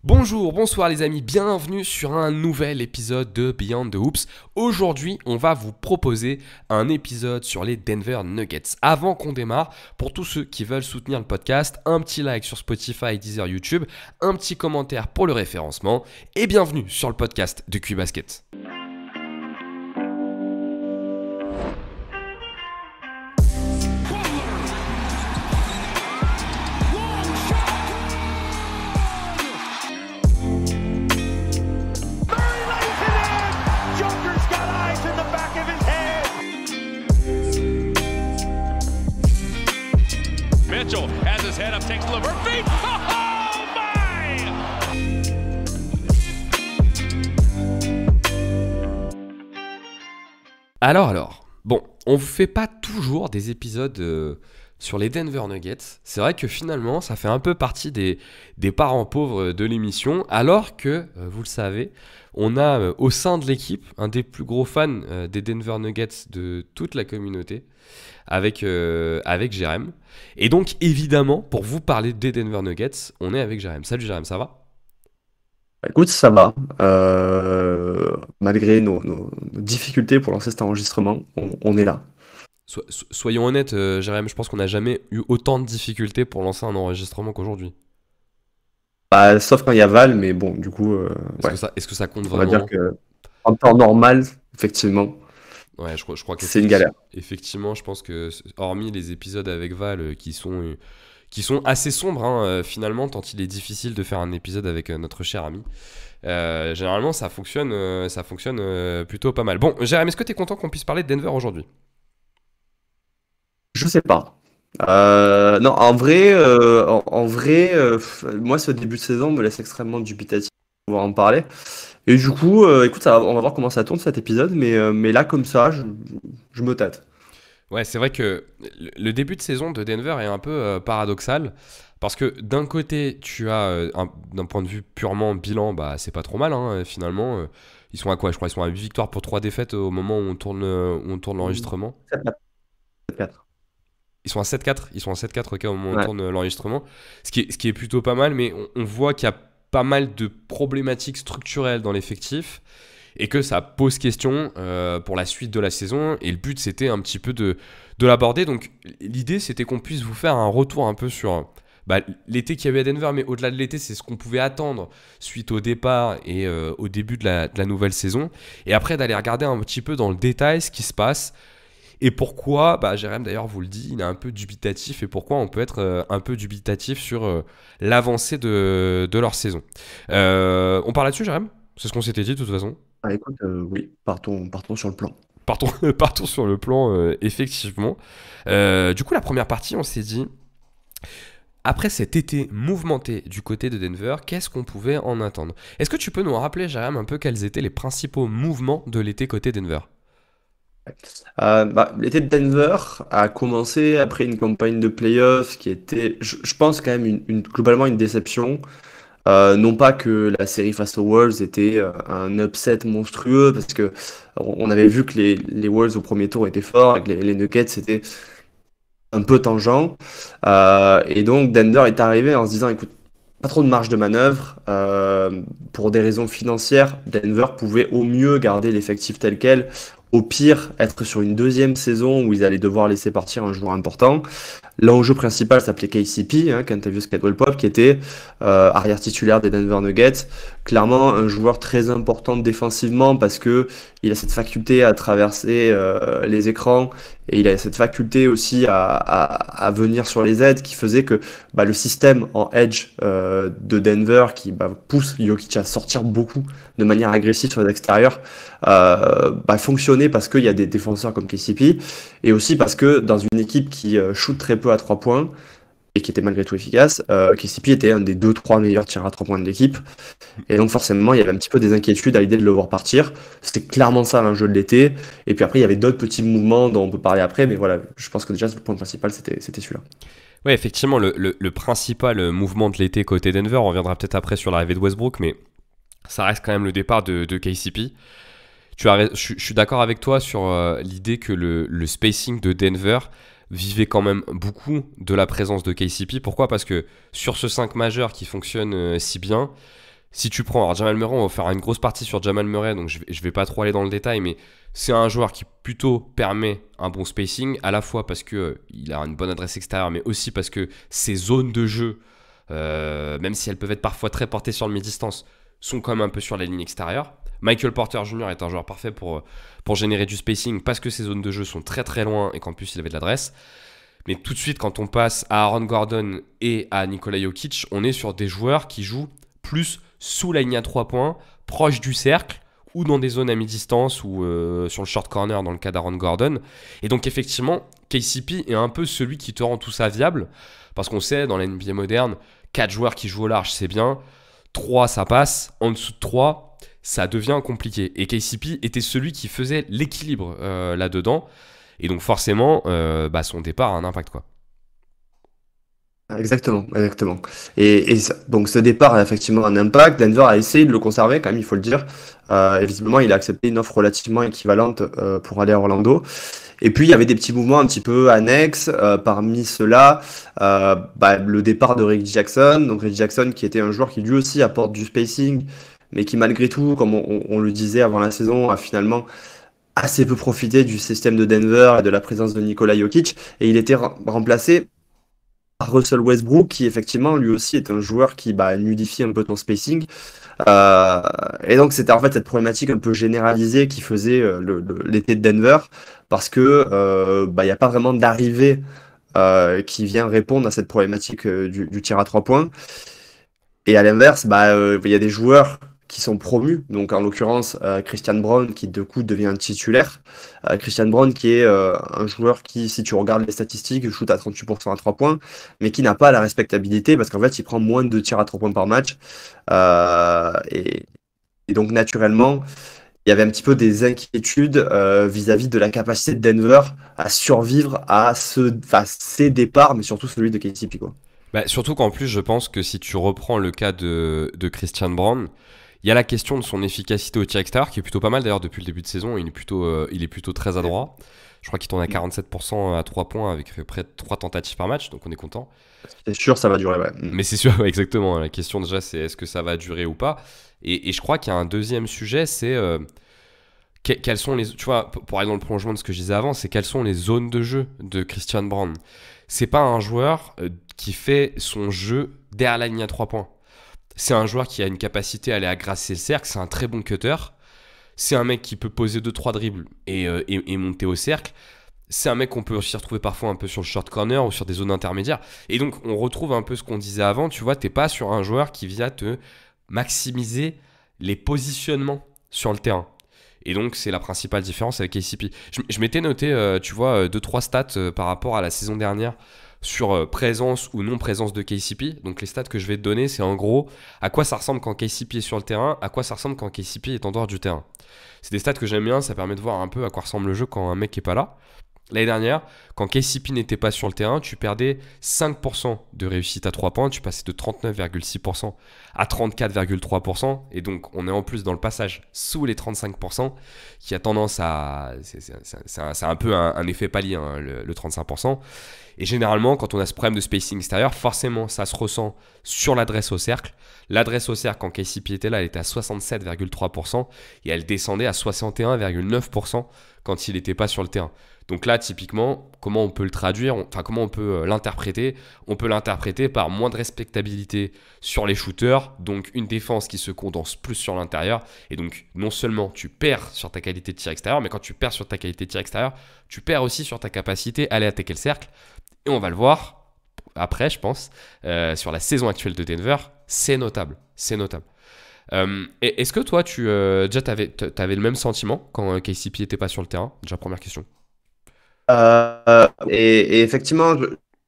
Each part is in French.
Bonjour, bonsoir les amis, bienvenue sur un nouvel épisode de Beyond the Hoops. Aujourd'hui, on va vous proposer un épisode sur les Denver Nuggets. Avant qu'on démarre, pour tous ceux qui veulent soutenir le podcast, un petit like sur Spotify, Deezer, YouTube, un petit commentaire pour le référencement et bienvenue sur le podcast de Q-Basket. Mitchell has his head up, takes a look for feet. Oh my! Alors, bon, on vous fait pas toujours des épisodes sur les Denver Nuggets. C'est vrai que finalement, ça fait un peu partie des parents pauvres de l'émission, alors que, vous le savez, on a au sein de l'équipe un des plus gros fans des Denver Nuggets de toute la communauté, avec Jérém. Et donc, évidemment, pour vous parler des Denver Nuggets, on est avec Jérém. Salut Jérém, ça va ? Écoute, ça va. Malgré nos difficultés pour lancer cet enregistrement, on est là. Soyons honnêtes, Jérém, je pense qu'on n'a jamais eu autant de difficultés pour lancer un enregistrement qu'aujourd'hui. Bah, sauf quand il y a Val, mais bon, du coup, Est-ce que ça compte on va vraiment ? dire que en temps normal, effectivement, Ouais, je crois que c'est une galère. effectivement, je pense que hormis les épisodes avec Val qui sont assez sombres finalement, tant il est difficile de faire un épisode avec notre cher ami. Généralement, ça fonctionne plutôt pas mal. Bon, Jérém, est-ce que tu es content qu'on puisse parler de Denver aujourd'hui ? Je sais pas. Non, en vrai, moi, ce début de saison me laisse extrêmement dubitatif de pouvoir en parler. Et du coup, écoute, on va voir comment ça tourne cet épisode, mais là, comme ça, je me tâte. Ouais, c'est vrai que le début de saison de Denver est un peu paradoxal. Parce que d'un côté, tu as, d'un point de vue purement bilan, bah, c'est pas trop mal finalement. Ils sont à quoi ? Je crois qu'ils sont à 8 victoires pour 3 défaites au moment où on tourne l'enregistrement. 7-4. Ils sont à 7-4. Ils sont à 7-4 au moment où on Ouais. tourne l'enregistrement. Ce qui est plutôt pas mal, mais on voit qu'il y a pas mal de problématiques structurelles dans l'effectif et que ça pose question pour la suite de la saison. Et le but, c'était un petit peu de l'aborder. Donc, l'idée, c'était qu'on puisse vous faire un retour un peu sur l'été qu'il y a eu à Denver. Mais au-delà de l'été, c'est ce qu'on pouvait attendre suite au départ et au début de la nouvelle saison. Et après, d'aller regarder un petit peu dans le détail ce qui se passe. Et pourquoi, Jérém d'ailleurs vous le dit, il est un peu dubitatif et pourquoi on peut être un peu dubitatif sur l'avancée de leur saison. On parle là-dessus, Jérém ? C'est ce qu'on s'était dit de toute façon. Ah, écoute, oui, partons sur le plan. Partons sur le plan, effectivement. Du coup, la première partie, on s'est dit, après cet été mouvementé du côté de Denver, qu'est-ce qu'on pouvait en attendre ? Est-ce que tu peux nous rappeler, Jérém, un peu quels étaient les principaux mouvements de l'été côté Denver ? L'été de Denver a commencé après une campagne de playoffs qui était, je pense, quand même globalement une déception. Non pas que la série face aux Wolves était un upset monstrueux, parce que on avait vu que les Wolves au premier tour étaient forts, et que les Nuggets c'était un peu tangent. Et donc Denver est arrivé en se disant, écoute, pas trop de marge de manœuvre. Pour des raisons financières, Denver pouvait au mieux garder l'effectif tel quel. Au pire, être sur une deuxième saison où ils allaient devoir laisser partir un joueur important. L'enjeu principal s'appelait KCP, Kentavious Caldwell-Pope, qui était arrière titulaire des Denver Nuggets. Clairement, un joueur très important défensivement parce que il a cette faculté à traverser les écrans et il a cette faculté aussi à venir sur les aides qui faisait que le système en edge de Denver qui pousse Jokic à sortir beaucoup de manière agressive sur les extérieurs fonctionnait parce qu'il y a des défenseurs comme KCP et aussi parce que dans une équipe qui shoot très peu à 3 points et qui était malgré tout efficace, KCP était un des 2-3 meilleurs tireurs à 3 points de l'équipe et donc forcément il y avait un petit peu des inquiétudes à l'idée de le voir partir. C'était clairement ça l'enjeu de l'été et puis après il y avait d'autres petits mouvements dont on peut parler après, mais voilà, je pense que déjà le point principal c'était celui-là. Ouais, effectivement, le principal mouvement de l'été côté Denver, on reviendra peut-être après sur l'arrivée de Westbrook, mais ça reste quand même le départ de KCP. Je suis d'accord avec toi sur l'idée que le spacing de Denver vivait quand même beaucoup de la présence de KCP. Pourquoi ? Parce que sur ce 5 majeur qui fonctionne si bien, Si tu prends, alors Jamal Murray, on va faire une grosse partie sur Jamal Murray, donc je vais pas trop aller dans le détail, mais c'est un joueur qui plutôt permet un bon spacing, à la fois parce que il a une bonne adresse extérieure, mais aussi parce que ses zones de jeu, même si elles peuvent être parfois très portées sur le mi-distance, sont quand même un peu sur la ligne extérieure. Michael Porter Jr. est un joueur parfait pour générer du spacing parce que ses zones de jeu sont très très loin et qu'en plus il avait de l'adresse. Mais tout de suite, quand on passe à Aaron Gordon et à Nikola Jokic, on est sur des joueurs qui jouent plus sous la ligne à 3 points, proche du cercle, ou dans des zones à mi-distance, ou sur le short corner dans le cas d'Aaron Gordon. Et donc effectivement, KCP est un peu celui qui te rend tout ça viable, parce qu'on sait, dans la NBA moderne, 4 joueurs qui jouent au large, c'est bien, 3 ça passe, en dessous de 3, ça devient compliqué. Et KCP était celui qui faisait l'équilibre là-dedans, et donc forcément, son départ a un impact, quoi. Exactement, exactement. Donc ce départ a effectivement un impact. Denver a essayé de le conserver quand même, il faut le dire. Et visiblement, il a accepté une offre relativement équivalente pour aller à Orlando. Et puis, il y avait des petits mouvements un petit peu annexes. Parmi ceux-là, le départ de Reggie Jackson. Donc Reggie Jackson qui était un joueur qui lui aussi apporte du spacing, mais qui malgré tout, comme on le disait avant la saison, a finalement assez peu profité du système de Denver et de la présence de Nikola Jokic. Et il était remplacé Russell Westbrook, qui effectivement lui aussi est un joueur qui nudifie un peu ton spacing. Et donc c'était en fait cette problématique un peu généralisée qui faisait l'été de Denver, parce que il n'y a pas vraiment d'arrivée qui vient répondre à cette problématique du tir à 3 points. Et à l'inverse, il y a des joueurs qui sont promus, donc en l'occurrence Christian Braun qui de coup devient un titulaire. Christian Braun qui est un joueur qui, si tu regardes les statistiques, shoot à 38% à 3 points, mais qui n'a pas la respectabilité parce qu'en fait il prend moins de tirs à 3 points par match. Et donc naturellement, il y avait un petit peu des inquiétudes vis-à-vis de la capacité de Denver à survivre à ces départs, mais surtout celui de KCP, quoi. Surtout qu'en plus, je pense que si tu reprends le cas de Christian Braun, il y a la question de son efficacité au tir extérieur, qui est plutôt pas mal d'ailleurs depuis le début de saison. Il est plutôt très adroit. Je crois qu'il tourne à 47% à 3 points avec près de 3 tentatives par match, donc on est content. C'est sûr, ça va durer, ouais. Mais c'est sûr, ouais, exactement. La question déjà, c'est est-ce que ça va durer ou pas. Et je crois qu'il y a un deuxième sujet, c'est quelles sont les. Tu vois, pour aller dans le prolongement de ce que je disais avant, c'est quelles sont les zones de jeu de Christian Braun. C'est pas un joueur qui fait son jeu derrière la ligne à 3 points. C'est un joueur qui a une capacité à aller agrasser le cercle, c'est un très bon cutter. C'est un mec qui peut poser 2-3 dribbles et monter au cercle. C'est un mec qu'on peut aussi retrouver parfois un peu sur le short corner ou sur des zones intermédiaires. Et donc, on retrouve un peu ce qu'on disait avant. Tu vois, t'es pas sur un joueur qui vient te maximiser les positionnements sur le terrain. Et donc, c'est la principale différence avec KCP. Je m'étais noté, tu vois, 2-3 stats par rapport à la saison dernière sur présence ou non présence de KCP. Donc, les stats que je vais te donner, c'est en gros à quoi ça ressemble quand KCP est sur le terrain, à quoi ça ressemble quand KCP est en dehors du terrain. C'est des stats que j'aime bien, ça permet de voir un peu à quoi ressemble le jeu quand un mec n'est pas là. L'année dernière, quand KCP n'était pas sur le terrain, tu perdais 5% de réussite à 3 points, tu passais de 39,6% à 34,3%, et donc on est en plus dans le passage sous les 35%, qui a tendance à... C'est un peu un effet palier, hein, le 35%. Et généralement, quand on a ce problème de spacing extérieur, forcément, ça se ressent sur l'adresse au cercle. L'adresse au cercle, quand KCP était là, elle était à 67,3%, et elle descendait à 61,9% quand il n'était pas sur le terrain. Donc là, typiquement, comment on peut le traduire, enfin comment on peut l'interpréter? On peut l'interpréter par moins de respectabilité sur les shooters, donc une défense qui se condense plus sur l'intérieur. Et donc, non seulement tu perds sur ta qualité de tir extérieur, mais quand tu perds sur ta qualité de tir extérieur, tu perds aussi sur ta capacité à aller attaquer le cercle. Et on va le voir après, je pense, sur la saison actuelle de Denver, c'est notable. C'est notable. Et est-ce que toi, déjà, t'avais le même sentiment quand KCP n'était pas sur le terrain? Déjà, première question. Et effectivement,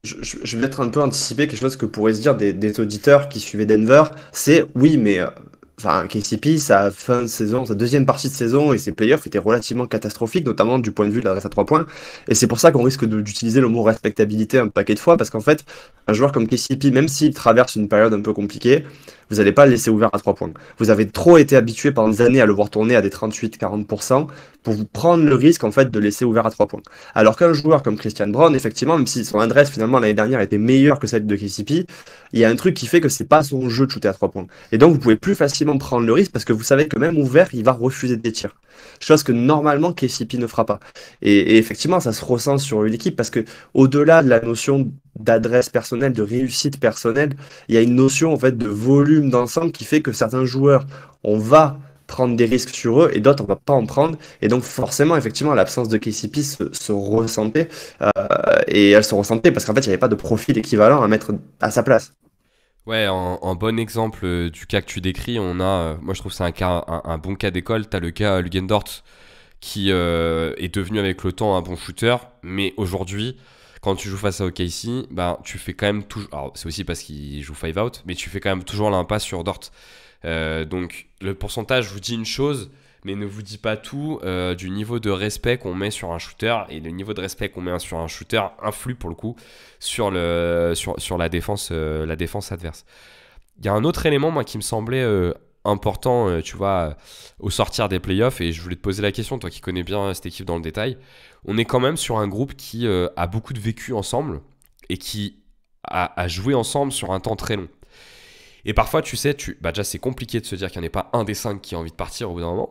je vais être un peu anticipé quelque chose que pourraient se dire des auditeurs qui suivaient Denver, c'est oui, mais KCP, sa fin de saison, sa deuxième partie de saison et ses playoffs étaient relativement catastrophiques, notamment du point de vue de l'adresse à 3 points. Et c'est pour ça qu'on risque d'utiliser le mot respectabilité un paquet de fois, parce qu'en fait, un joueur comme KCP, même s'il traverse une période un peu compliquée, vous n'allez pas le laisser ouvert à 3 points. Vous avez trop été habitué pendant des années à le voir tourner à des 38-40% pour vous prendre le risque en fait de laisser ouvert à 3 points. Alors qu'un joueur comme Christian Braun, effectivement, même si son adresse finalement l'année dernière était meilleure que celle de KCP, il y a un truc qui fait que c'est pas son jeu de shooter à 3 points. Et donc vous pouvez plus facilement prendre le risque parce que vous savez que même ouvert, il va refuser des tirs. Chose que normalement KCP ne fera pas. Et effectivement, ça se ressent sur une équipe parce que au-delà de la notion d'adresse personnelle, de réussite personnelle, il y a une notion en fait de volume d'ensemble qui fait que certains joueurs, on va prendre des risques sur eux et d'autres on va pas en prendre, et donc forcément effectivement l'absence de KCP se ressentait, et elle se ressentait parce qu'en fait il n'y avait pas de profil équivalent à mettre à sa place. Ouais, en bon exemple du cas que tu décris, on a, moi je trouve que c'est un bon cas d'école. T'as le cas Lugendort qui est devenu avec le temps un bon shooter, mais aujourd'hui, quand tu joues face à OKC, bah, tu fais quand même toujours. Alors c'est aussi parce qu'il joue 5 out, mais tu fais quand même toujours l'impasse sur Dort. Donc le pourcentage vous dit une chose, mais ne vous dit pas tout du niveau de respect qu'on met sur un shooter, et le niveau de respect qu'on met sur un shooter influe pour le coup sur la défense adverse. Il y a un autre élément moi qui me semblait important, tu vois, au sortir des playoffs, et je voulais te poser la question, toi qui connais bien cette équipe dans le détail. On est quand même sur un groupe qui a beaucoup de vécu ensemble et qui a joué ensemble sur un temps très long. Et parfois, tu sais, bah déjà, c'est compliqué de se dire qu'il n'y en ait pas un des 5 qui a envie de partir au bout d'un moment.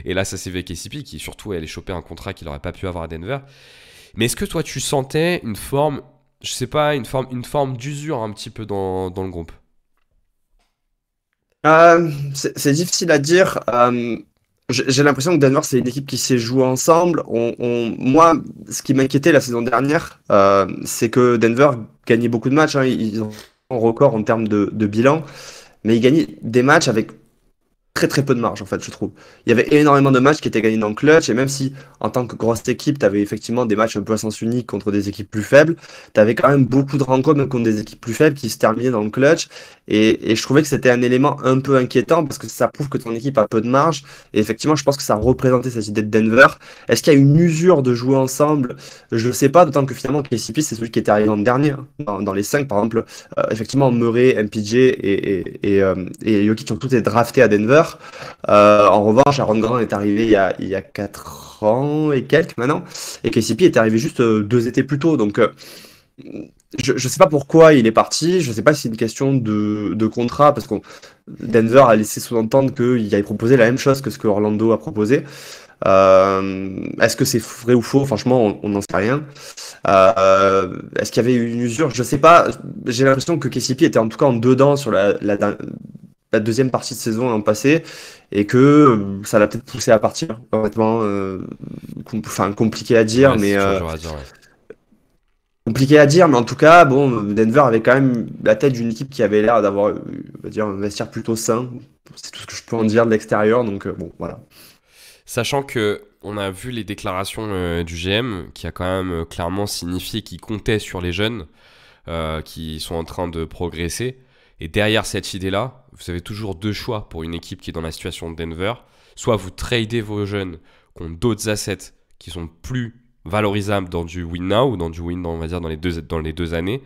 Et là, ça c'est avec KCP qui, surtout, allait choper un contrat qu'il n'aurait pas pu avoir à Denver. Mais est-ce que toi, tu sentais une forme, je sais pas, une forme d'usure un petit peu dans le groupe? C'est difficile à dire. J'ai l'impression que Denver, c'est une équipe qui sait jouer ensemble. Moi, ce qui m'inquiétait la saison dernière, c'est que Denver gagnait beaucoup de matchs, hein. Ils ont un record en termes de bilan, mais ils gagnaient des matchs avec très très peu de marge en fait, je trouve. Il y avait énormément de matchs qui étaient gagnés dans le clutch, et même si en tant que grosse équipe, tu avais effectivement des matchs un peu à sens unique contre des équipes plus faibles, tu avais quand même beaucoup de rencontres même contre des équipes plus faibles qui se terminaient dans le clutch, et je trouvais que c'était un élément un peu inquiétant parce que ça prouve que ton équipe a peu de marge, et effectivement je pense que ça représentait cette idée de Denver. Est-ce qu'il y a une usure de jouer ensemble? Je sais pas, d'autant que finalement KCP c'est celui qui était arrivé en dernier, hein. Dans les 5 par exemple, effectivement Murray, MPJ et Jokic ont tous été draftés à Denver. En revanche, Aaron Grant est arrivé il y a 4 ans et quelques maintenant, et KCP est arrivé juste 2 étés plus tôt. Donc, je ne sais pas pourquoi il est parti. Je ne sais pas si c'est une question de contrat, parce que Denver a laissé sous-entendre qu'il avait proposé la même chose que ce que Orlando a proposé. Est-ce que c'est vrai ou faux? Franchement, on n'en sait rien. Est-ce qu'il y avait une usure? Je sais pas. J'ai l'impression que KCP était en tout cas en dedans sur la deuxième partie de saison l'an passé, et que ça l'a peut-être poussé à partir. Honnêtement, compliqué à dire, Ouais, mais c'est toujours dur à dire, ouais. compliqué à dire, mais en tout cas, bon, Denver avait quand même la tête d'une équipe qui avait l'air d'avoir, on va dire, un vestiaire plutôt sain. C'est tout ce que je peux en dire de l'extérieur, donc bon, voilà. Sachant que on a vu les déclarations du GM qui a quand même clairement signifié qu'il comptait sur les jeunes qui sont en train de progresser. Et derrière cette idée-là, vous avez toujours 2 choix pour une équipe qui est dans la situation de Denver. Soit vous tradez vos jeunes contre d'autres assets qui sont plus valorisables dans du win now, ou dans du win, on va dire, dans les deux années.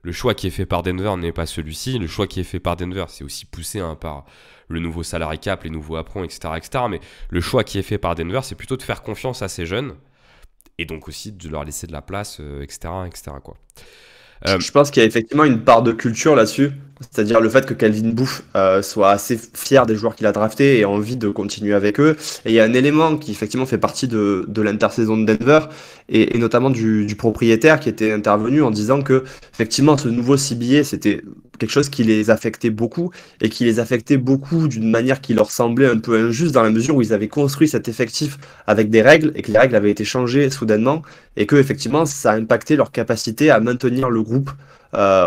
Le choix qui est fait par Denver n'est pas celui-ci. Le choix qui est fait par Denver, c'est aussi poussé par le nouveau salary cap, les nouveaux apprends, etc., etc. Mais le choix qui est fait par Denver, c'est plutôt de faire confiance à ces jeunes, et donc aussi de leur laisser de la place, etc., etc., quoi. Je pense qu'il y a effectivement une part de culture là-dessus, c'est-à-dire le fait que Calvin Booth soit assez fier des joueurs qu'il a draftés et a envie de continuer avec eux. Et il y a un élément qui effectivement fait partie de l'intersaison de Denver, et notamment du propriétaire qui était intervenu en disant que effectivement ce nouveau CBA c'était quelque chose qui les affectait beaucoup, et qui les affectait beaucoup d'une manière qui leur semblait un peu injuste, dans la mesure où ils avaient construit cet effectif avec des règles, et que les règles avaient été changées soudainement, et que effectivement ça a impacté leur capacité à maintenir le groupe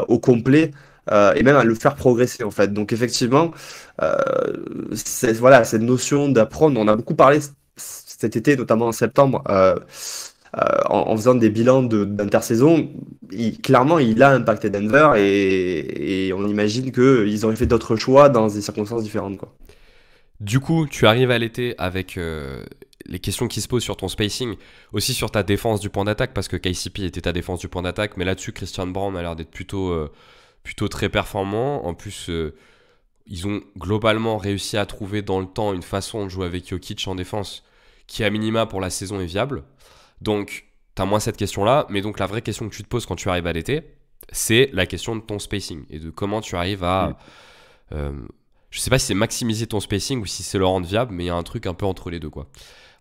au complet, et même à le faire progresser en fait. Donc effectivement, voilà, cette notion d'apprendre, on a beaucoup parlé cet été, notamment en septembre, en faisant des bilans d'intersaison. Clairement, il a impacté Denver, et on imagine qu'ils auraient fait d'autres choix dans des circonstances différentes, quoi. Du coup, tu arrives à l'été avec les questions qui se posent sur ton spacing, aussi sur ta défense du point d'attaque, parce que KCP était ta défense du point d'attaque, mais là-dessus, Christian Braun a l'air d'être plutôt très performant. En plus, ils ont globalement réussi à trouver dans le temps une façon de jouer avec Jokic en défense qui, à minima, pour la saison est viable. Donc, tu as moins cette question-là. Mais donc, la vraie question que tu te poses quand tu arrives à l'été, c'est la question de ton spacing et de comment tu arrives à... je sais pas si c'est maximiser ton spacing ou si c'est le rendre viable, mais il y a un truc un peu entre les deux, quoi.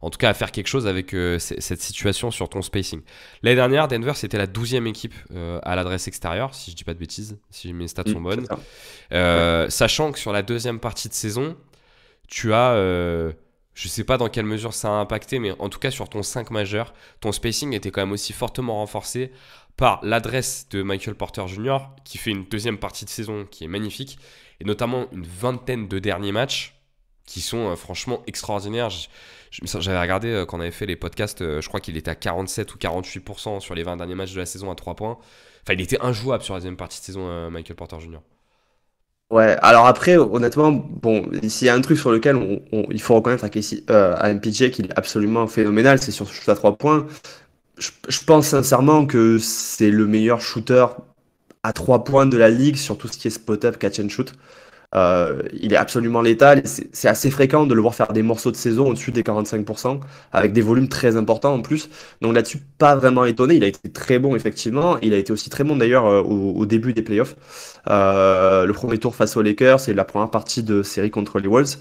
En tout cas, à faire quelque chose avec cette situation sur ton spacing. L'année dernière, Denver, c'était la 12e équipe à l'adresse extérieure, si je dis pas de bêtises, si mes stats sont bonnes. Sachant que sur la deuxième partie de saison, tu as, je sais pas dans quelle mesure ça a impacté, mais en tout cas sur ton 5 majeur, ton spacing était quand même aussi fortement renforcé par l'adresse de Michael Porter Jr., qui fait une deuxième partie de saison qui est magnifique, et notamment une vingtaine de derniers matchs qui sont franchement extraordinaires. J'avais regardé quand on avait fait les podcasts, je crois qu'il était à 47 ou 48% sur les 20 derniers matchs de la saison à 3 points. Enfin, il était injouable sur la deuxième partie de saison, Michael Porter Jr. Ouais, alors après, honnêtement, bon, s'il y a un truc sur lequel il faut reconnaître à MPJ qu'il est absolument phénoménal, c'est sur ce shoot à 3 points. Je pense sincèrement que c'est le meilleur shooter à 3 points de la ligue sur tout ce qui est spot-up, catch and shoot. Il est absolument létal. C'est assez fréquent de le voir faire des morceaux de saison au-dessus des 45%, avec des volumes très importants en plus. Donc là-dessus, pas vraiment étonné. Il a été très bon, effectivement. Il a été aussi très bon d'ailleurs au début des playoffs. Le premier tour face aux Lakers et la première partie de série contre les Wolves.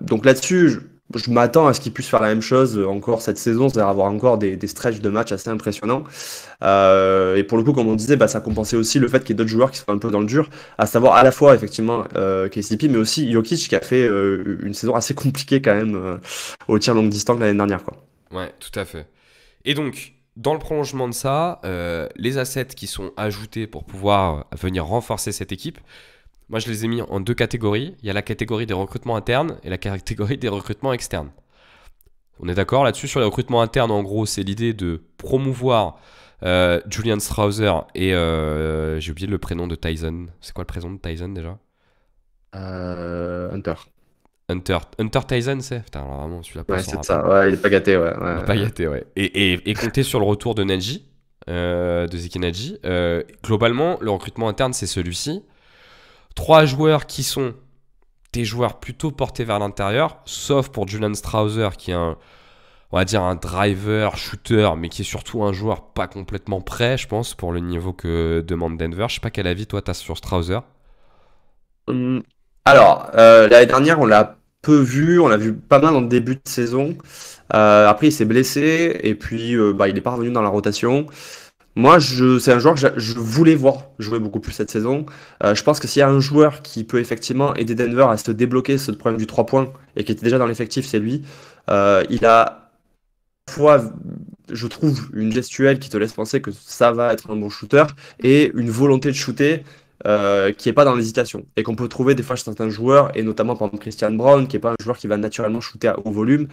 Donc là-dessus, je m'attends à ce qu'il puisse faire la même chose encore cette saison, c'est-à-dire avoir encore des stretches de matchs assez impressionnants. Et pour le coup, comme on disait, ça compensait aussi le fait qu'il y ait d'autres joueurs qui sont un peu dans le dur, à savoir à la fois effectivement KCP, mais aussi Jokic qui a fait une saison assez compliquée quand même au tir longue distance l'année dernière, quoi. Ouais, tout à fait. Et donc, dans le prolongement de ça, les assets qui sont ajoutés pour pouvoir venir renforcer cette équipe, moi je les ai mis en deux catégories. Il y a la catégorie des recrutements internes et la catégorie des recrutements externes. On est d'accord là-dessus? Sur les recrutements internes, en gros, c'est l'idée de promouvoir Julian Strawther et j'ai oublié le prénom de Tyson. C'est quoi le prénom de Tyson déjà? Hunter. Hunter Tyson, c'est? Putain, alors vraiment, celui-là, Ouais, c'est ça. Ouais, il est pas gâté, ouais. Pas gâté, ouais. Et compter sur le retour de Nadji, de Zeki Nadji. Globalement, le recrutement interne, c'est celui-ci. 3 joueurs qui sont des joueurs plutôt portés vers l'intérieur, sauf pour Julian Strawther, qui est on va dire un driver, shooter, mais qui est surtout un joueur pas complètement prêt, je pense, pour le niveau que demande Denver. Je sais pas quel avis toi t'as sur Strawther. Alors, l'année dernière, on l'a peu vu, on l'a vu pas mal en début de saison. Après, il s'est blessé et puis il est pas revenu dans la rotation. Moi, c'est un joueur que je voulais voir jouer beaucoup plus cette saison. Je pense que s'il y a un joueur qui peut effectivement aider Denver à se débloquer ce problème du 3 points et qui était déjà dans l'effectif, c'est lui. Il a à la fois, je trouve, une gestuelle qui te laisse penser que ça va être un bon shooter et une volonté de shooter qui est pas dans l'hésitation et qu'on peut trouver des fois chez certains joueurs et notamment par exemple Christian Brown qui est pas un joueur qui va naturellement shooter à haut volume,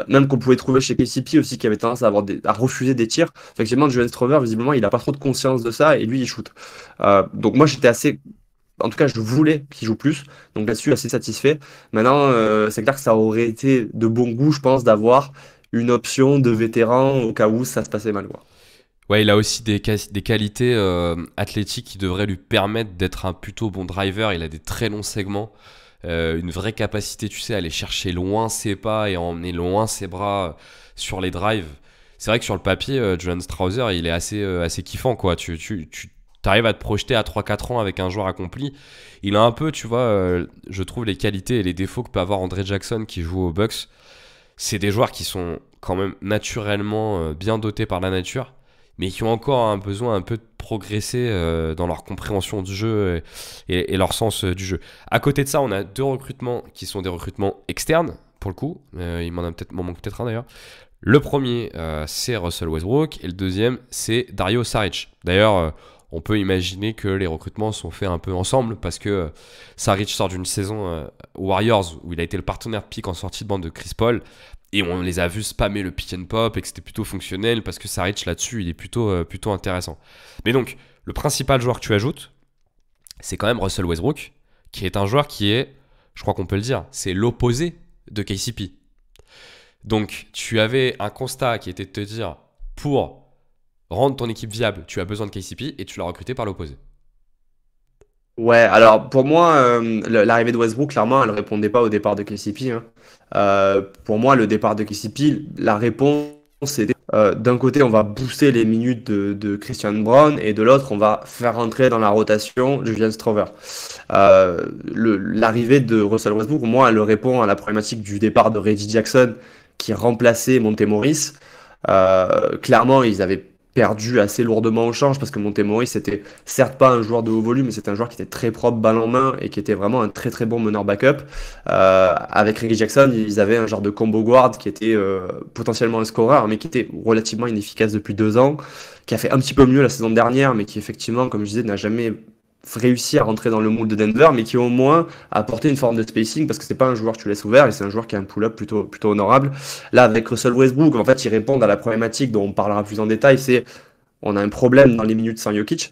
même qu'on pouvait trouver chez KCP aussi qui avait tendance à refuser des tirs. Effectivement, Julian Strawther visiblement il a pas trop de conscience de ça et lui il shoot. Donc moi j'étais assez, en tout cas je voulais qu'il joue plus, donc là-dessus assez satisfait. Maintenant c'est clair que ça aurait été de bon goût je pense d'avoir une option de vétéran au cas où ça se passait mal, quoi. Ouais, il a aussi des qualités athlétiques qui devraient lui permettre d'être un plutôt bon driver. Il a des très longs segments, une vraie capacité, tu sais, à aller chercher loin ses pas et à emmener loin ses bras sur les drives. C'est vrai que sur le papier, Julian Strawther, il est assez kiffant, quoi. Tu arrives à te projeter à 3-4 ans avec un joueur accompli. Il a un peu, tu vois, je trouve les qualités et les défauts que peut avoir André Jackson qui joue aux Bucks. C'est des joueurs qui sont quand même naturellement bien dotés par la nature, mais qui ont encore un besoin un peu de progresser dans leur compréhension du jeu et leur sens du jeu. À côté de ça, on a 2 recrutements qui sont des recrutements externes, pour le coup. Il m'en manque peut-être un d'ailleurs. Le premier, c'est Russell Westbrook, et le deuxième, c'est Dario Saric. D'ailleurs, on peut imaginer que les recrutements sont faits un peu ensemble, parce que Saric sort d'une saison Warriors, où il a été le partenaire pick en sortie de bande de Chris Paul, et on les a vus spammer le pick and pop et que c'était plutôt fonctionnel parce que Saric là-dessus il est plutôt intéressant. Mais donc le principal joueur que tu ajoutes, c'est quand même Russell Westbrook, qui est un joueur qui est, je crois qu'on peut le dire, c'est l'opposé de KCP. Donc tu avais un constat qui était de te dire, pour rendre ton équipe viable, tu as besoin de KCP et tu l'as recruté par l'opposé. Ouais, alors pour moi, l'arrivée de Westbrook, clairement, elle répondait pas au départ de KCP, hein. Pour moi, le départ de KCP, la réponse, c'était d'un côté, on va booster les minutes de Christian Brown et de l'autre, on va faire rentrer dans la rotation Julian Strawther. L'arrivée de Russell Westbrook, pour moi, elle répond à la problématique du départ de Reggie Jackson qui remplaçait Monte Morris. Clairement, ils avaient perdu assez lourdement au change parce que Monte Morris c'était certes pas un joueur de haut volume, mais c'était un joueur qui était très propre balle en main et qui était vraiment un très très bon meneur backup. Avec Reggie Jackson, ils avaient un genre de combo guard qui était potentiellement un scoreur, mais qui était relativement inefficace depuis 2 ans, qui a fait un petit peu mieux la saison dernière, mais qui effectivement, comme je disais, n'a jamais réussi à rentrer dans le moule de Denver, mais qui au moins a apporté une forme de spacing parce que c'est pas un joueur que tu laisses ouvert et c'est un joueur qui a un pull-up plutôt honorable. Là, avec Russell Westbrook, en fait, ils répondent à la problématique dont on parlera plus en détail, c'est on a un problème dans les minutes sans Jokic,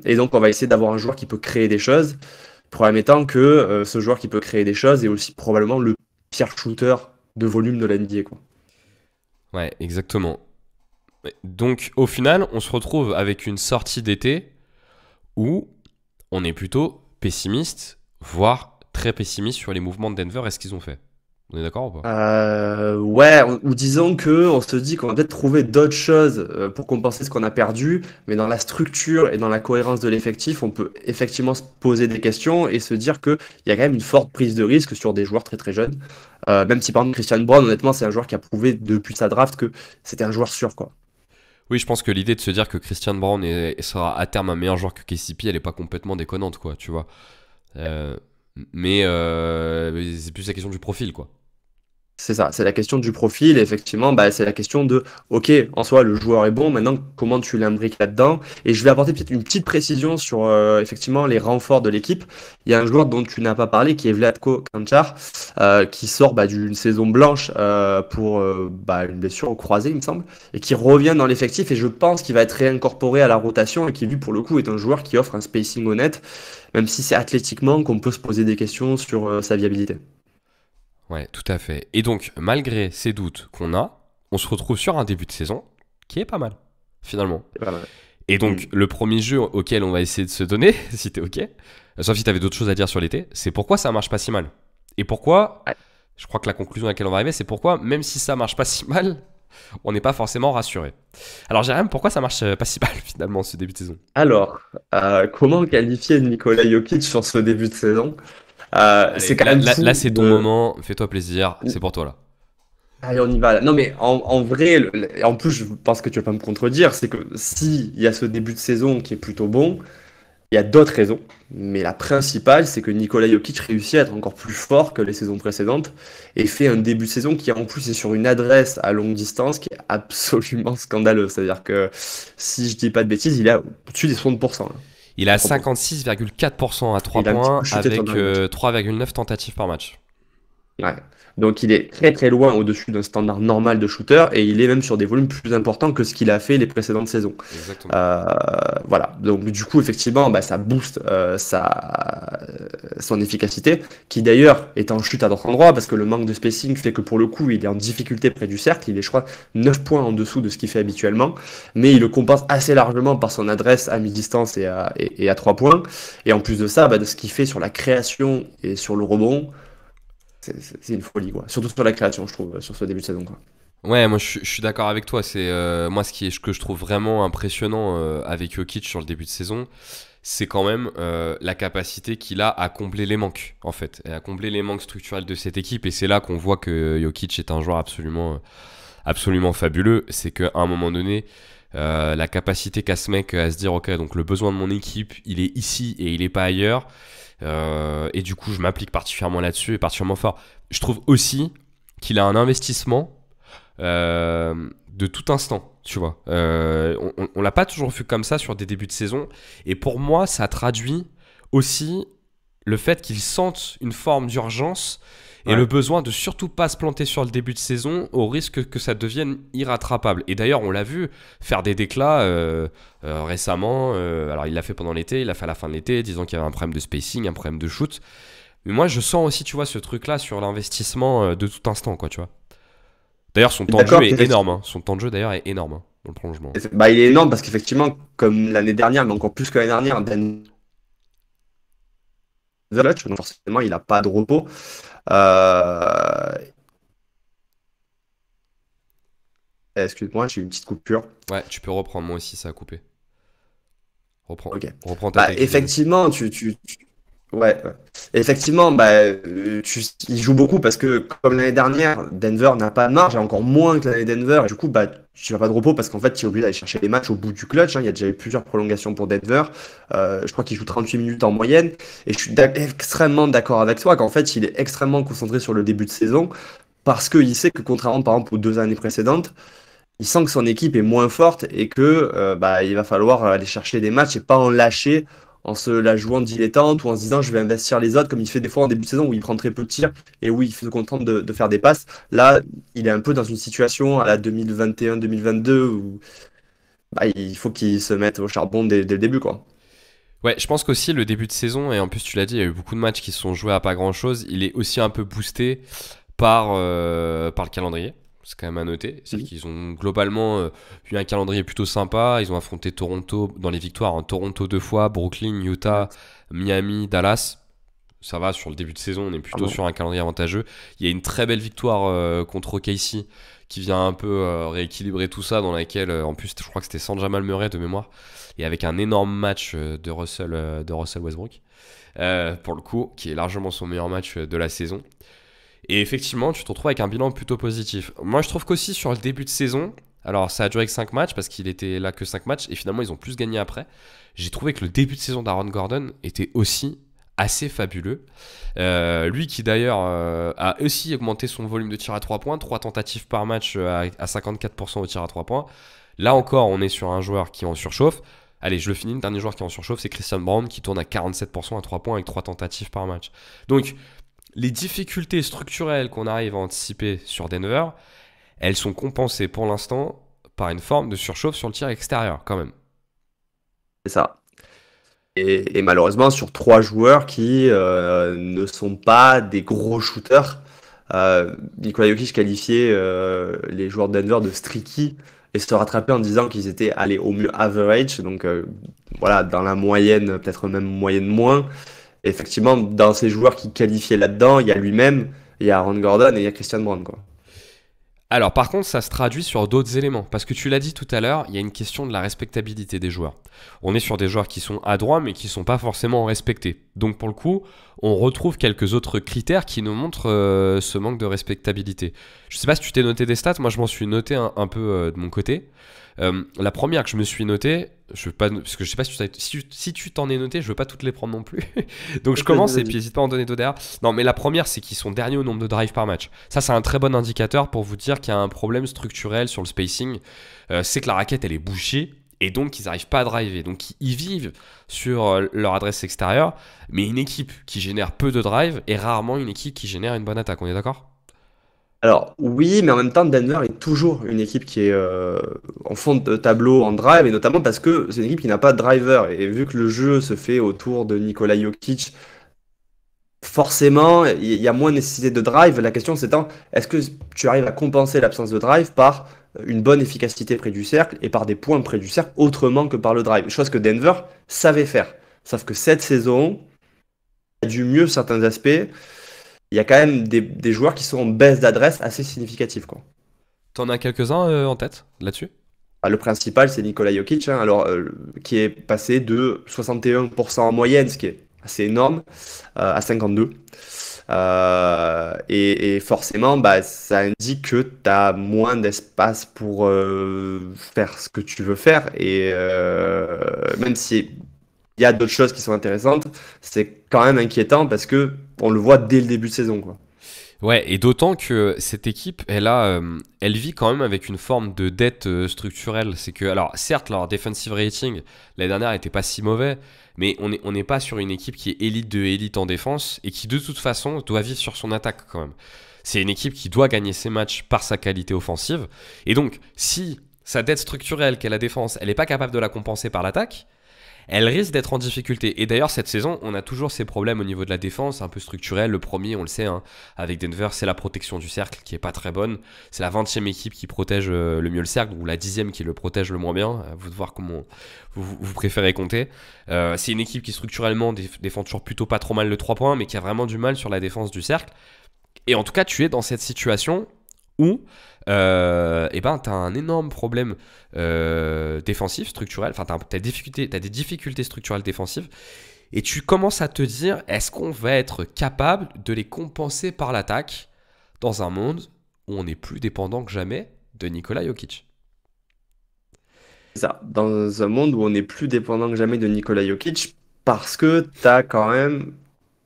et donc on va essayer d'avoir un joueur qui peut créer des choses. Le problème étant que ce joueur qui peut créer des choses est aussi probablement le pire shooter de volume de la NBA, quoi. Ouais, exactement. Donc au final, on se retrouve avec une sortie d'été où on est plutôt pessimiste, voire très pessimiste sur les mouvements de Denver et ce qu'ils ont fait. On est d'accord ou pas? Ouais, ou disons que on se dit qu'on va peut-être trouver d'autres choses pour compenser ce qu'on a perdu, mais dans la structure et dans la cohérence de l'effectif, on peut effectivement se poser des questions et se dire qu'il y a quand même une forte prise de risque sur des joueurs très très jeunes. Même si par exemple Christian Brown, honnêtement, c'est un joueur qui a prouvé depuis sa draft que c'était un joueur sûr, quoi. Oui, je pense que l'idée de se dire que Christian Brown sera à terme un meilleur joueur que KCP, elle est pas complètement déconnante, quoi, tu vois. Euh, mais c'est plus la question du profil, quoi. C'est ça, c'est la question du profil. Et effectivement, bah, c'est la question de, ok, en soi, le joueur est bon, maintenant, comment tu l'imbriques là-dedans? Et je vais apporter peut-être une petite précision sur effectivement les renforts de l'équipe. Il y a un joueur dont tu n'as pas parlé, qui est Vlatko Cancar, qui sort d'une saison blanche pour une blessure au croisé, il me semble, et qui revient dans l'effectif. Et je pense qu'il va être réincorporé à la rotation et qui, lui, pour le coup, est un joueur qui offre un spacing honnête, même si c'est athlétiquement qu'on peut se poser des questions sur sa viabilité. Ouais, tout à fait. Et donc, malgré ces doutes qu'on a, on se retrouve sur un début de saison qui est pas mal, finalement. Voilà. Et donc, le premier jeu auquel on va essayer de se donner, si t'es OK, sauf si t'avais d'autres choses à dire sur l'été, c'est pourquoi ça marche pas si mal. Et pourquoi, Ouais. je crois que la conclusion à laquelle on va arriver, c'est pourquoi, même si ça marche pas si mal, on n'est pas forcément rassuré. Alors, Jérém, pourquoi ça marche pas si mal, finalement, ce début de saison? Alors, comment qualifier Nikola Jokic sur ce début de saison? Allez, C'est quand même fou là c'est ton de... moment, fais-toi plaisir, c'est pour toi là. Allez, on y va. Non, mais en vrai, en plus, je pense que tu vas pas me contredire, c'est que s'il y a ce début de saison qui est plutôt bon, il y a d'autres raisons. Mais la principale, c'est que Nikola Jokic réussit à être encore plus fort que les saisons précédentes et fait un début de saison qui, en plus, est sur une adresse à longue distance qui est absolument scandaleuse. C'est-à-dire que, si je dis pas de bêtises, il est au-dessus des 60%, là. Il a 60%. 56,4% à 3 Il a un petit points peu chuté avec pendant le match. 3,9 tentatives par match. Ouais. Donc il est très très loin au-dessus d'un standard normal de shooter et il est même sur des volumes plus importants que ce qu'il a fait les précédentes saisons. Exactement. Voilà. Donc du coup effectivement ça booste son efficacité qui d'ailleurs est en chute à d'autres endroits parce que le manque de spacing fait que pour le coup il est en difficulté près du cercle. Il est je crois 9 points en dessous de ce qu'il fait habituellement mais il le compense assez largement par son adresse à mi-distance et à 3 points. Et en plus de ça de ce qu'il fait sur la création et sur le rebond. C'est une folie, quoi. Surtout sur la création, je trouve, sur ce début de saison, quoi. Ouais, moi je suis d'accord avec toi. C'est moi ce que je trouve vraiment impressionnant avec Jokic sur le début de saison, c'est quand même la capacité qu'il a à combler les manques, en fait, et à combler les manques structurels de cette équipe. Et c'est là qu'on voit que Jokic est un joueur absolument fabuleux. C'est qu'à un moment donné, la capacité qu'a ce mec à se dire, ok, donc le besoin de mon équipe, il est ici et il est pas ailleurs. Et du coup, je m'applique particulièrement là-dessus et particulièrement fort. Je trouve aussi qu'il a un investissement de tout instant, tu vois. On l'a pas toujours vu comme ça sur des débuts de saison. Et pour moi, ça traduit aussi le fait qu'il sente une forme d'urgence et Ouais. le besoin de surtout pas se planter sur le début de saison au risque que ça devienne irrattrapable. Et d'ailleurs, on l'a vu faire des déclats récemment. Alors, il l'a fait pendant l'été, il l'a fait à la fin de l'été, disant qu'il y avait un problème de spacing, un problème de shoot. Mais moi, je sens aussi, tu vois, ce truc-là sur l'investissement de tout instant, quoi, tu vois. D'ailleurs, son temps de jeu D'accord, est énorme. Hein. Son temps de jeu, d'ailleurs, est énorme dans le prolongement. il est énorme parce qu'effectivement, comme l'année dernière, mais encore plus que l'année dernière, clutch, donc forcément il n'a pas de repos. Euh, Excuse-moi, j'ai eu une petite coupure. Ouais, tu peux reprendre, moi aussi ça a coupé. Ok. Reprends ta tech. Effectivement, ouais, ouais. Effectivement, il joue beaucoup parce que, comme l'année dernière, Denver n'a pas de marge, et encore moins que l'année Denver. Et du coup, tu n'as pas de repos parce qu'en fait, tu es obligé d'aller chercher les matchs au bout du clutch. Hein. Il y a déjà eu plusieurs prolongations pour Denver. Je crois qu'il joue 38 minutes en moyenne. Et je suis extrêmement d'accord avec toi qu'en fait, il est extrêmement concentré sur le début de saison parce qu'il sait que, contrairement par exemple aux 2 années précédentes, il sent que son équipe est moins forte et que il va falloir aller chercher des matchs et pas en lâcher en se la jouant dilettante ou en se disant je vais investir les autres comme il fait des fois en début de saison où il prend très peu de tirs et où il se contente de faire des passes. Là, il est un peu dans une situation à la 2021-2022 où il faut qu'il se mette au charbon dès le début, quoi. Ouais, je pense qu'aussi le début de saison, et en plus tu l'as dit, il y a eu beaucoup de matchs qui se sont joués à pas grand chose, il est aussi un peu boosté par le calendrier. C'est quand même à noter. C'est-à-dire qu'ils ont globalement eu un calendrier plutôt sympa. Ils ont affronté Toronto dans les victoires. En Toronto 2 fois, Brooklyn, Utah, Miami, Dallas. Ça va, sur le début de saison, on est plutôt sur un calendrier avantageux. Il y a une très belle victoire contre OKC qui vient un peu rééquilibrer tout ça, dans laquelle, en plus, je crois que c'était sans Jamal Murray de mémoire, et avec un énorme match de Russell Westbrook, pour le coup, qui est largement son meilleur match de la saison. Et effectivement, tu te retrouves avec un bilan plutôt positif. Moi, je trouve qu'aussi sur le début de saison, alors ça a duré que 5 matchs parce qu'il était là que 5 matchs et finalement ils ont plus gagné après. J'ai trouvé que le début de saison d'Aaron Gordon était aussi assez fabuleux. Lui qui d'ailleurs a aussi augmenté son volume de tir à 3 points, 3 tentatives par match à 54% au tir à 3 points. Là encore, on est sur un joueur qui est en surchauffe. Allez, je le finis, le dernier joueur qui est en surchauffe, c'est Christian Braun qui tourne à 47% à 3 points avec 3 tentatives par match. Donc, les difficultés structurelles qu'on arrive à anticiper sur Denver, elles sont compensées pour l'instant par une forme de surchauffe sur le tir extérieur quand même. C'est ça. Et malheureusement, sur 3 joueurs qui ne sont pas des gros shooters, Nikola Jokic qualifiait les joueurs de Denver de streaky et se rattrapait en disant qu'ils étaient allés au mieux average, donc voilà, dans la moyenne, peut-être même moyenne moins. Et effectivement, dans ces joueurs qui qualifiaient là-dedans, il y a lui-même, il y a Aaron Gordon et il y a Christian Braun, quoi. Alors par contre, ça se traduit sur d'autres éléments. Parce que tu l'as dit tout à l'heure, il y a une question de la respectabilité des joueurs. On est sur des joueurs qui sont adroits, mais qui ne sont pas forcément respectés. Donc pour le coup, on retrouve quelques autres critères qui nous montrent ce manque de respectabilité. Je ne sais pas si tu t'es noté des stats, moi je m'en suis noté un peu de mon côté. La première que je me suis notée, je veux pas, parce que je sais pas si tu t'en es noté, je veux pas toutes les prendre non plus. Donc je commence et puis n'hésite pas à en donner d'autres derrière. Non, mais la première, c'est qu'ils sont derniers au nombre de drives par match. Ça, c'est un très bon indicateur pour vous dire qu'il y a un problème structurel sur le spacing. C'est que la raquette, elle est bouchée et donc ils n'arrivent pas à driver. Donc ils vivent sur leur adresse extérieure, mais une équipe qui génère peu de drive est rarement une équipe qui génère une bonne attaque. On est d'accord ? Alors oui, mais en même temps, Denver est toujours une équipe qui est en fond de tableau en drive, et notamment parce que c'est une équipe qui n'a pas de driver. Et vu que le jeu se fait autour de Nikola Jokic, forcément, il y a moins nécessité de drive. La question c'est est-ce que tu arrives à compenser l'absence de drive par une bonne efficacité près du cercle et par des points près du cercle autrement que par le drive? Chose que Denver savait faire. Sauf que cette saison a du mieux certains aspects. Il y a quand même des joueurs qui sont en baisse d'adresse assez significative, quoi. T'en as quelques-uns en tête là-dessus ? Le principal, c'est Nikola Jokic, hein, qui est passé de 61% en moyenne, ce qui est assez énorme, à 52%. Et forcément, ça indique que tu as moins d'espace pour faire ce que tu veux faire. Et même si il y a d'autres choses qui sont intéressantes, c'est quand même inquiétant parce que on le voit dès le début de saison, quoi. Ouais, et d'autant que cette équipe, elle vit quand même avec une forme de dette structurelle. C'est que, alors certes, leur defensive rating l'année dernière n'était pas si mauvais, mais on n'est pas sur une équipe qui est élite de élite en défense et qui de toute façon doit vivre sur son attaque quand même. C'est une équipe qui doit gagner ses matchs par sa qualité offensive. Et donc, si sa dette structurelle qu'est la défense, elle n'est pas capable de la compenser par l'attaque, elle risque d'être en difficulté. Et d'ailleurs, cette saison, on a toujours ces problèmes au niveau de la défense, un peu structurel. Le premier, on le sait, hein, avec Denver, c'est la protection du cercle qui est pas très bonne. C'est la 20e équipe qui protège le mieux le cercle, ou la 10e qui le protège le moins bien. À vous de voir comment vous préférez compter. C'est une équipe qui structurellement défend toujours plutôt pas trop mal le 3 points, mais qui a vraiment du mal sur la défense du cercle. Et en tout cas, tu es dans cette situation où t'as un énorme problème défensif, structurel, enfin t'as des difficultés structurelles défensives, et tu commences à te dire, est-ce qu'on va être capable de les compenser par l'attaque dans un monde où on est plus dépendant que jamais de Nikola Jokic? C'est ça, dans un monde où on est plus dépendant que jamais de Nikola Jokic, parce que tu as quand même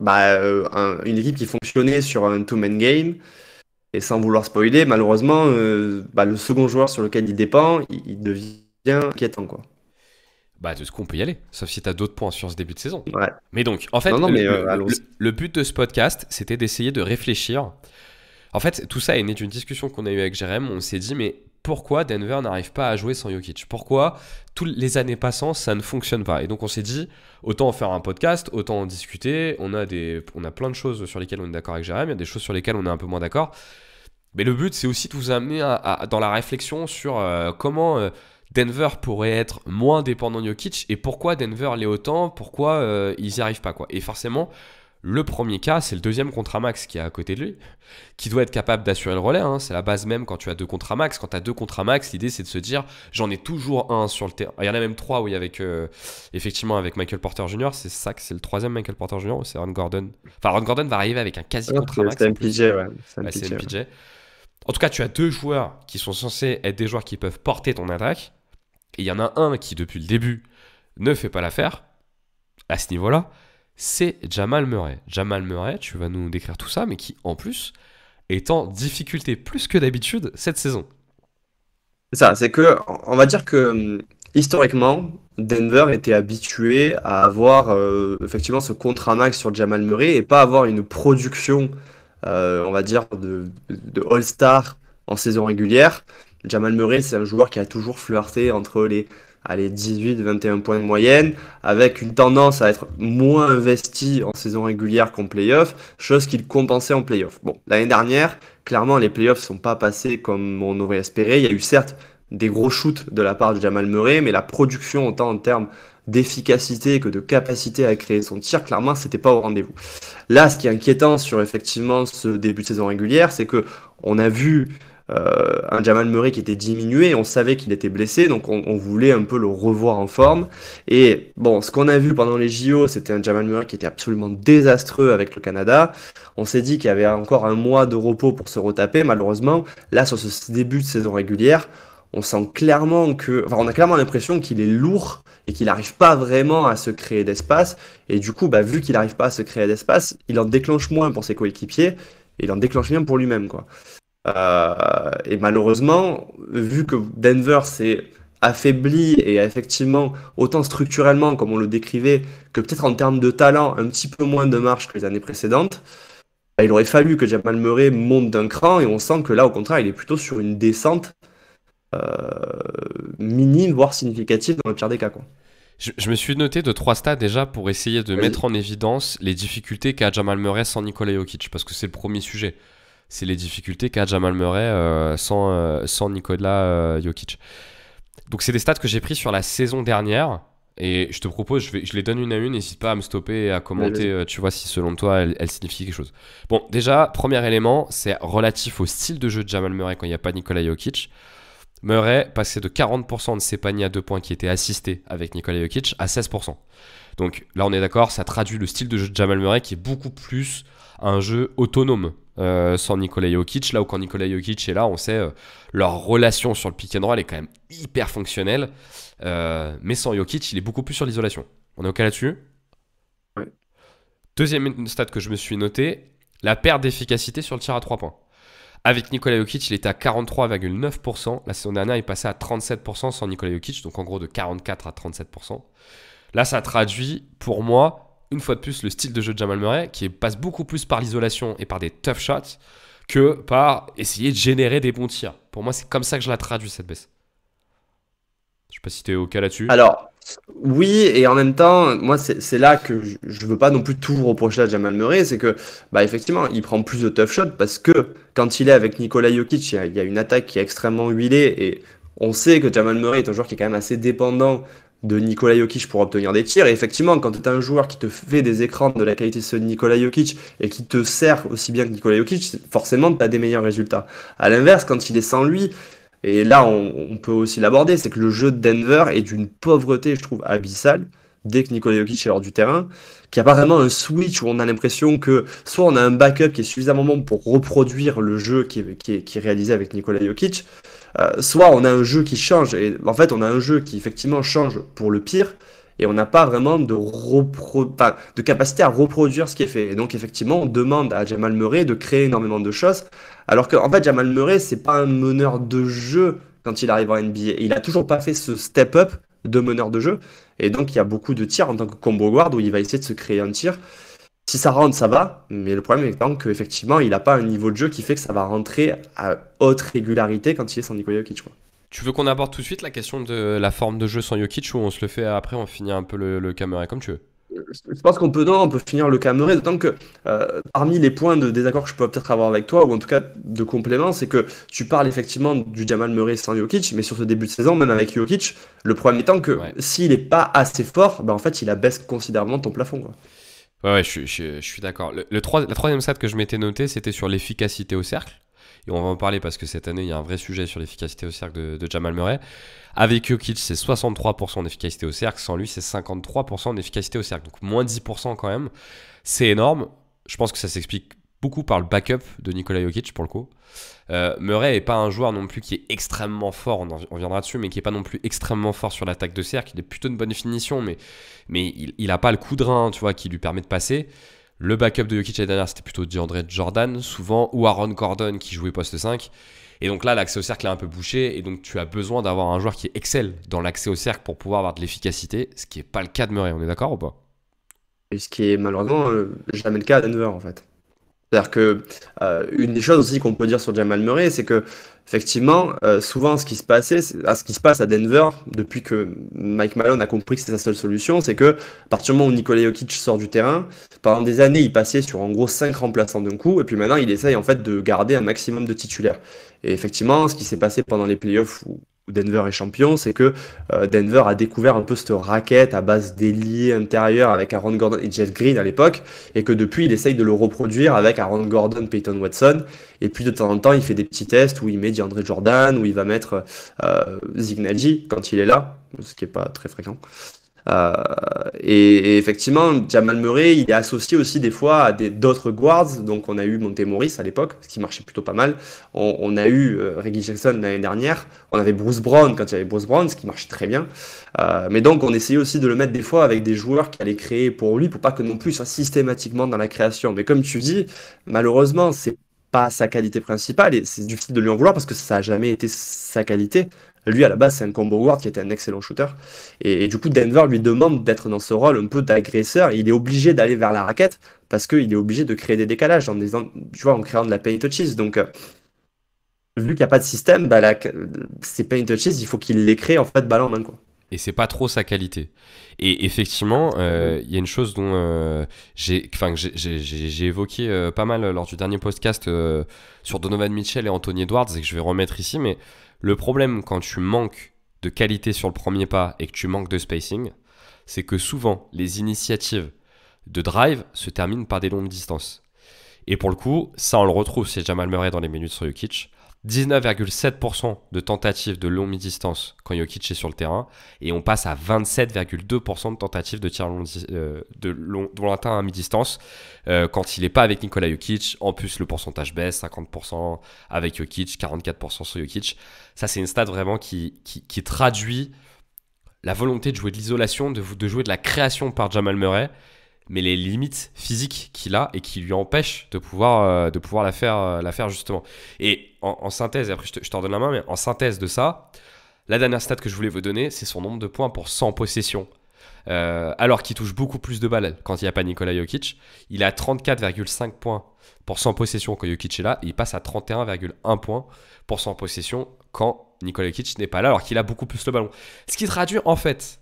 une équipe qui fonctionnait sur un two-man game. Et sans vouloir spoiler, malheureusement, le second joueur sur lequel il dépend, il devient inquiétant, quoi. Bah, de ce qu'on peut y aller, sauf si tu as d'autres points sur ce début de saison. Ouais. Mais donc, en fait, Non, mais allons-y. le but de ce podcast, c'était d'essayer de réfléchir. En fait, tout ça est né d'une discussion qu'on a eue avec Jérém. On s'est dit, mais pourquoi Denver n'arrive pas à jouer sans Jokic? Pourquoi, toutes les années passant, ça ne fonctionne pas? Et donc, on s'est dit, autant en faire un podcast, autant en discuter. On a plein de choses sur lesquelles on est d'accord avec Jérém. Il y a des choses sur lesquelles on est un peu moins d'accord. Mais le but, c'est aussi de vous amener dans la réflexion sur comment Denver pourrait être moins dépendant de Jokic et pourquoi Denver l'est autant, pourquoi ils n'y arrivent pas, quoi. Et forcément, le premier cas, c'est le deuxième contre Max qui est à côté de lui, qui doit être capable d'assurer le relais, hein. C'est la base même quand tu as 2 contre Max. Quand tu as 2 contre Max, l'idée c'est de se dire j'en ai toujours un sur le terrain. Il y en a même 3, oui, effectivement avec Michael Porter Jr. C'est ça que c'est le 3e Michael Porter Jr. ou c'est Aaron Gordon? Enfin, Aaron Gordon va arriver avec un quasi contre Max. C'est MPJ, ouais. C'est MPJ. En tout cas, tu as 2 joueurs qui sont censés être des joueurs qui peuvent porter ton attaque. Et il y en a un qui, depuis le début, ne fait pas l'affaire à ce niveau-là. C'est Jamal Murray. Jamal Murray, tu vas nous décrire tout ça, mais qui, en plus, est en difficulté plus que d'habitude cette saison. C'est ça, c'est que, on va dire que historiquement, Denver était habitué à avoir effectivement ce contre-max sur Jamal Murray et pas avoir une production, on va dire, de All-Star en saison régulière. Jamal Murray, c'est un joueur qui a toujours flirté entre les 18-21 points de moyenne, avec une tendance à être moins investi en saison régulière qu'en playoff, chose qu'il compensait en playoff. Bon, l'année dernière, clairement, les playoffs ne sont pas passés comme on aurait espéré. Il y a eu certes des gros shoots de la part de Jamal Murray, mais la production, autant en termes d'efficacité que de capacité à créer son tir, clairement, c'était pas au rendez-vous. Là, ce qui est inquiétant sur effectivement ce début de saison régulière, c'est que on a vu un Jamal Murray qui était diminué, on savait qu'il était blessé, donc on voulait un peu le revoir en forme. Et bon, ce qu'on a vu pendant les JO, c'était un Jamal Murray qui était absolument désastreux avec le Canada. On s'est dit qu'il y avait encore un mois de repos pour se retaper. Malheureusement, là, sur ce début de saison régulière, on sent clairement on a clairement l'impression qu'il est lourd et qu'il n'arrive pas vraiment à se créer d'espace. Et du coup, vu qu'il n'arrive pas à se créer d'espace, il en déclenche moins pour ses coéquipiers et il en déclenche bien pour lui-même, quoi. Et malheureusement, vu que Denver s'est affaibli et effectivement, autant structurellement, comme on le décrivait, que peut-être en termes de talent, un petit peu moins de marge que les années précédentes, il aurait fallu que Jamal Murray monte d'un cran et on sent que là, au contraire, il est plutôt sur une descente minime, voire significative dans le pire des cas, quoi. Je me suis noté 2-3 stats déjà pour essayer de mettre en évidence les difficultés qu'a Jamal Murray sans Nikola Jokic, parce que c'est le premier sujet. C'est les difficultés qu'a Jamal Murray sans Nikola Jokic. Donc c'est des stats que j'ai pris sur la saison dernière et je te propose, je les donne une à une, n'hésite pas à me stopper et à commenter, tu vois si selon toi elles signifient quelque chose. Bon, déjà, premier élément, c'est relatif au style de jeu de Jamal Murray quand il n'y a pas Nikola Jokic. Murray passait de 40% de ses paniers à 2 points qui étaient assistés avec Nikola Jokic à 16%. Donc là on est d'accord, ça traduit le style de jeu de Jamal Murray qui est beaucoup plus un jeu autonome. Sans Nikola Jokic, là où quand Nikola Jokic est là, on sait leur relation sur le pick and roll est quand même hyper fonctionnelle, mais sans Jokic, il est beaucoup plus sur l'isolation. On est OK là-dessus? Oui. Deuxième stat que je me suis noté, la perte d'efficacité sur le tir à 3 points. Avec Nikola Jokic, il était à 43,9%. La saison dernière, il passait à 37% sans Nikola Jokic, donc en gros de 44 à 37%. Là, ça traduit pour moi une fois de plus le style de jeu de Jamal Murray qui passe beaucoup plus par l'isolation et par des tough shots que par essayer de générer des bons tirs. Pour moi, c'est comme ça que je la traduis cette baisse. Je sais pas si tu es OK là-dessus. Alors, Oui, et en même temps, moi, c'est là que je veux pas non plus tout reprocher à Jamal Murray, c'est que, bah, effectivement, il prend plus de tough shots parce que quand il est avec Nikola Jokic, il y a une attaque qui est extrêmement huilée et on sait que Jamal Murray est un joueur qui est quand même assez dépendant de Nikola Jokic pour obtenir des tirs. Et effectivement, quand tu as un joueur qui te fait des écrans de la qualité de ceux de Nikola Jokic et qui te sert aussi bien que Nikola Jokic, forcément, tu as des meilleurs résultats. À l'inverse, quand il est sans lui, et là, on peut aussi l'aborder, c'est que le jeu de Denver est d'une pauvreté, je trouve, abyssale, dès que Nikola Jokic est hors du terrain, qu'il n'y a pas vraiment un switch où on a l'impression que soit on a un backup qui est suffisamment bon pour reproduire le jeu qui est réalisé avec Nikola Jokic, soit on a un jeu qui change, et en fait on a un jeu qui effectivement change pour le pire, et on n'a pas vraiment enfin, de capacité à reproduire ce qui est fait. Et donc effectivement on demande à Jamal Murray de créer énormément de choses, alors qu'en fait Jamal Murray c'est pas un meneur de jeu quand il arrive en NBA. Il a toujours pas fait ce step-up de meneur de jeu, et donc il y a beaucoup de tirs en tant que combo guard où il va essayer de se créer un tir. Si ça rentre, ça va, mais le problème étant qu'effectivement, il n'a pas un niveau de jeu qui fait que ça va rentrer à haute régularité quand il est sans Nikola Jokic, quoi. Tu veux qu'on aborde tout de suite la question de la forme de jeu sans Jokic ou on se le fait après, on finit un peu le caméra comme tu veux? Je pense qu'on peut, non, on peut finir le Cameroun, d'autant que parmi les points de désaccord que je peux peut-être avoir avec toi, ou en tout cas de complément, c'est que tu parles effectivement du Jamal Murray sans Jokic, mais sur ce début de saison, même avec Jokic, le problème étant que Ouais. s'il n'est pas assez fort, bah en fait, il abaisse considérablement ton plafond, quoi. Ouais, je suis d'accord. La troisième stat que je m'étais noté, c'était sur l'efficacité au cercle. Et on va en parler parce que cette année, il y a un vrai sujet sur l'efficacité au cercle de Jamal Murray. Avec Jokic, c'est 63% d'efficacité au cercle. Sans lui, c'est 53% d'efficacité au cercle. Donc moins 10% quand même. C'est énorme. Je pense que ça s'explique beaucoup par le backup de Nikola Jokic pour le coup. Murray n'est pas un joueur non plus qui est extrêmement fort, on viendra dessus, mais qui n'est pas non plus extrêmement fort sur l'attaque de cercle. Il est plutôt de bonne finition, mais il n'a pas le coup de rein, tu vois, qui lui permet de passer. Le backup de Jokic l'année dernière, c'était plutôt DeAndre Jordan, souvent, ou Aaron Gordon qui jouait poste 5. Et donc là, l'accès au cercle est un peu bouché, et donc tu as besoin d'avoir un joueur qui excelle dans l'accès au cercle pour pouvoir avoir de l'efficacité, ce qui n'est pas le cas de Murray, on est d'accord ou pas? Et ce qui est malheureusement jamais le cas à Denver, en fait. C'est-à-dire que une des choses aussi qu'on peut dire sur Jamal Murray, c'est que effectivement, souvent ce qui se passait, ce qui se passe à Denver depuis que Mike Malone a compris que c'était sa seule solution, c'est que à partir du moment où Nikola Jokic sort du terrain, pendant des années, il passait sur en gros 5 remplaçants d'un coup, et puis maintenant il essaye en fait de garder un maximum de titulaires. Et effectivement, ce qui s'est passé pendant les playoffs où Denver est champion, c'est que Denver a découvert un peu cette raquette à base d'ailier intérieur avec Aaron Gordon et Jeff Green à l'époque, et que depuis il essaye de le reproduire avec Aaron Gordon, Peyton Watson, et puis de temps en temps il fait des petits tests où il met DeAndre Jordan, où il va mettre Zignaji quand il est là, ce qui est pas très fréquent. Euh, et effectivement, Jamal Murray, il est associé aussi des fois à d'autres guards. Donc, on a eu Monte Morris à l'époque, ce qui marchait plutôt pas mal. On a eu Reggie Jackson l'année dernière. On avait Bruce Brown quand il y avait Bruce Brown, ce qui marchait très bien. Mais donc, on essayait aussi de le mettre des fois avec des joueurs qui allaient créer pour lui, pour pas que non plus il soit systématiquement dans la création. Mais comme tu dis, malheureusement, c'est pas sa qualité principale et c'est difficile de lui en vouloir parce que ça a jamais été sa qualité. Lui, à la base, c'est un combo guard qui était un excellent shooter. Et du coup, Denver lui demande d'être dans ce rôle un peu d'agresseur. Il est obligé d'aller vers la raquette parce qu'il est obligé de créer des décalages tu vois, en créant de la paint touches. Donc, vu qu'il n'y a pas de système, bah, ces paint touches, il faut qu'il les crée en fait balle en main, quoi. Et c'est pas trop sa qualité. Et effectivement, il y a une chose dont j'ai évoqué pas mal lors du dernier podcast sur Donovan Mitchell et Anthony Edwards et que je vais remettre ici, mais le problème quand tu manques de qualité sur le premier pas et que tu manques de spacing, c'est que souvent les initiatives de drive se terminent par des longues distances. Et pour le coup, ça on le retrouve chez Jamal Murray dans les minutes sur Jokic. 19,7% de tentatives de longue mi-distance quand Jokic est sur le terrain et on passe à 27,2% de tentatives de tir de lointain à mi-distance quand il n'est pas avec Nikola Jokic. En plus, le pourcentage baisse, 50% avec Jokic, 44% sur Jokic. Ça, c'est une stat vraiment qui traduit la volonté de jouer de l'isolation, de jouer de la création par Jamal Murray, mais les limites physiques qu'il a et qui lui empêchent de pouvoir la faire justement. Et en synthèse, et après je t'en donne la main, mais en synthèse de ça, la dernière stat que je voulais vous donner, c'est son nombre de points pour 100 possessions. Alors qu'il touche beaucoup plus de balles quand il n'y a pas Nikola Jokic. Il a 34,5 points pour 100 possessions quand Jokic est là, et il passe à 31,1 points pour 100 possessions quand Nikola Jokic n'est pas là, alors qu'il a beaucoup plus le ballon. Ce qui traduit en fait,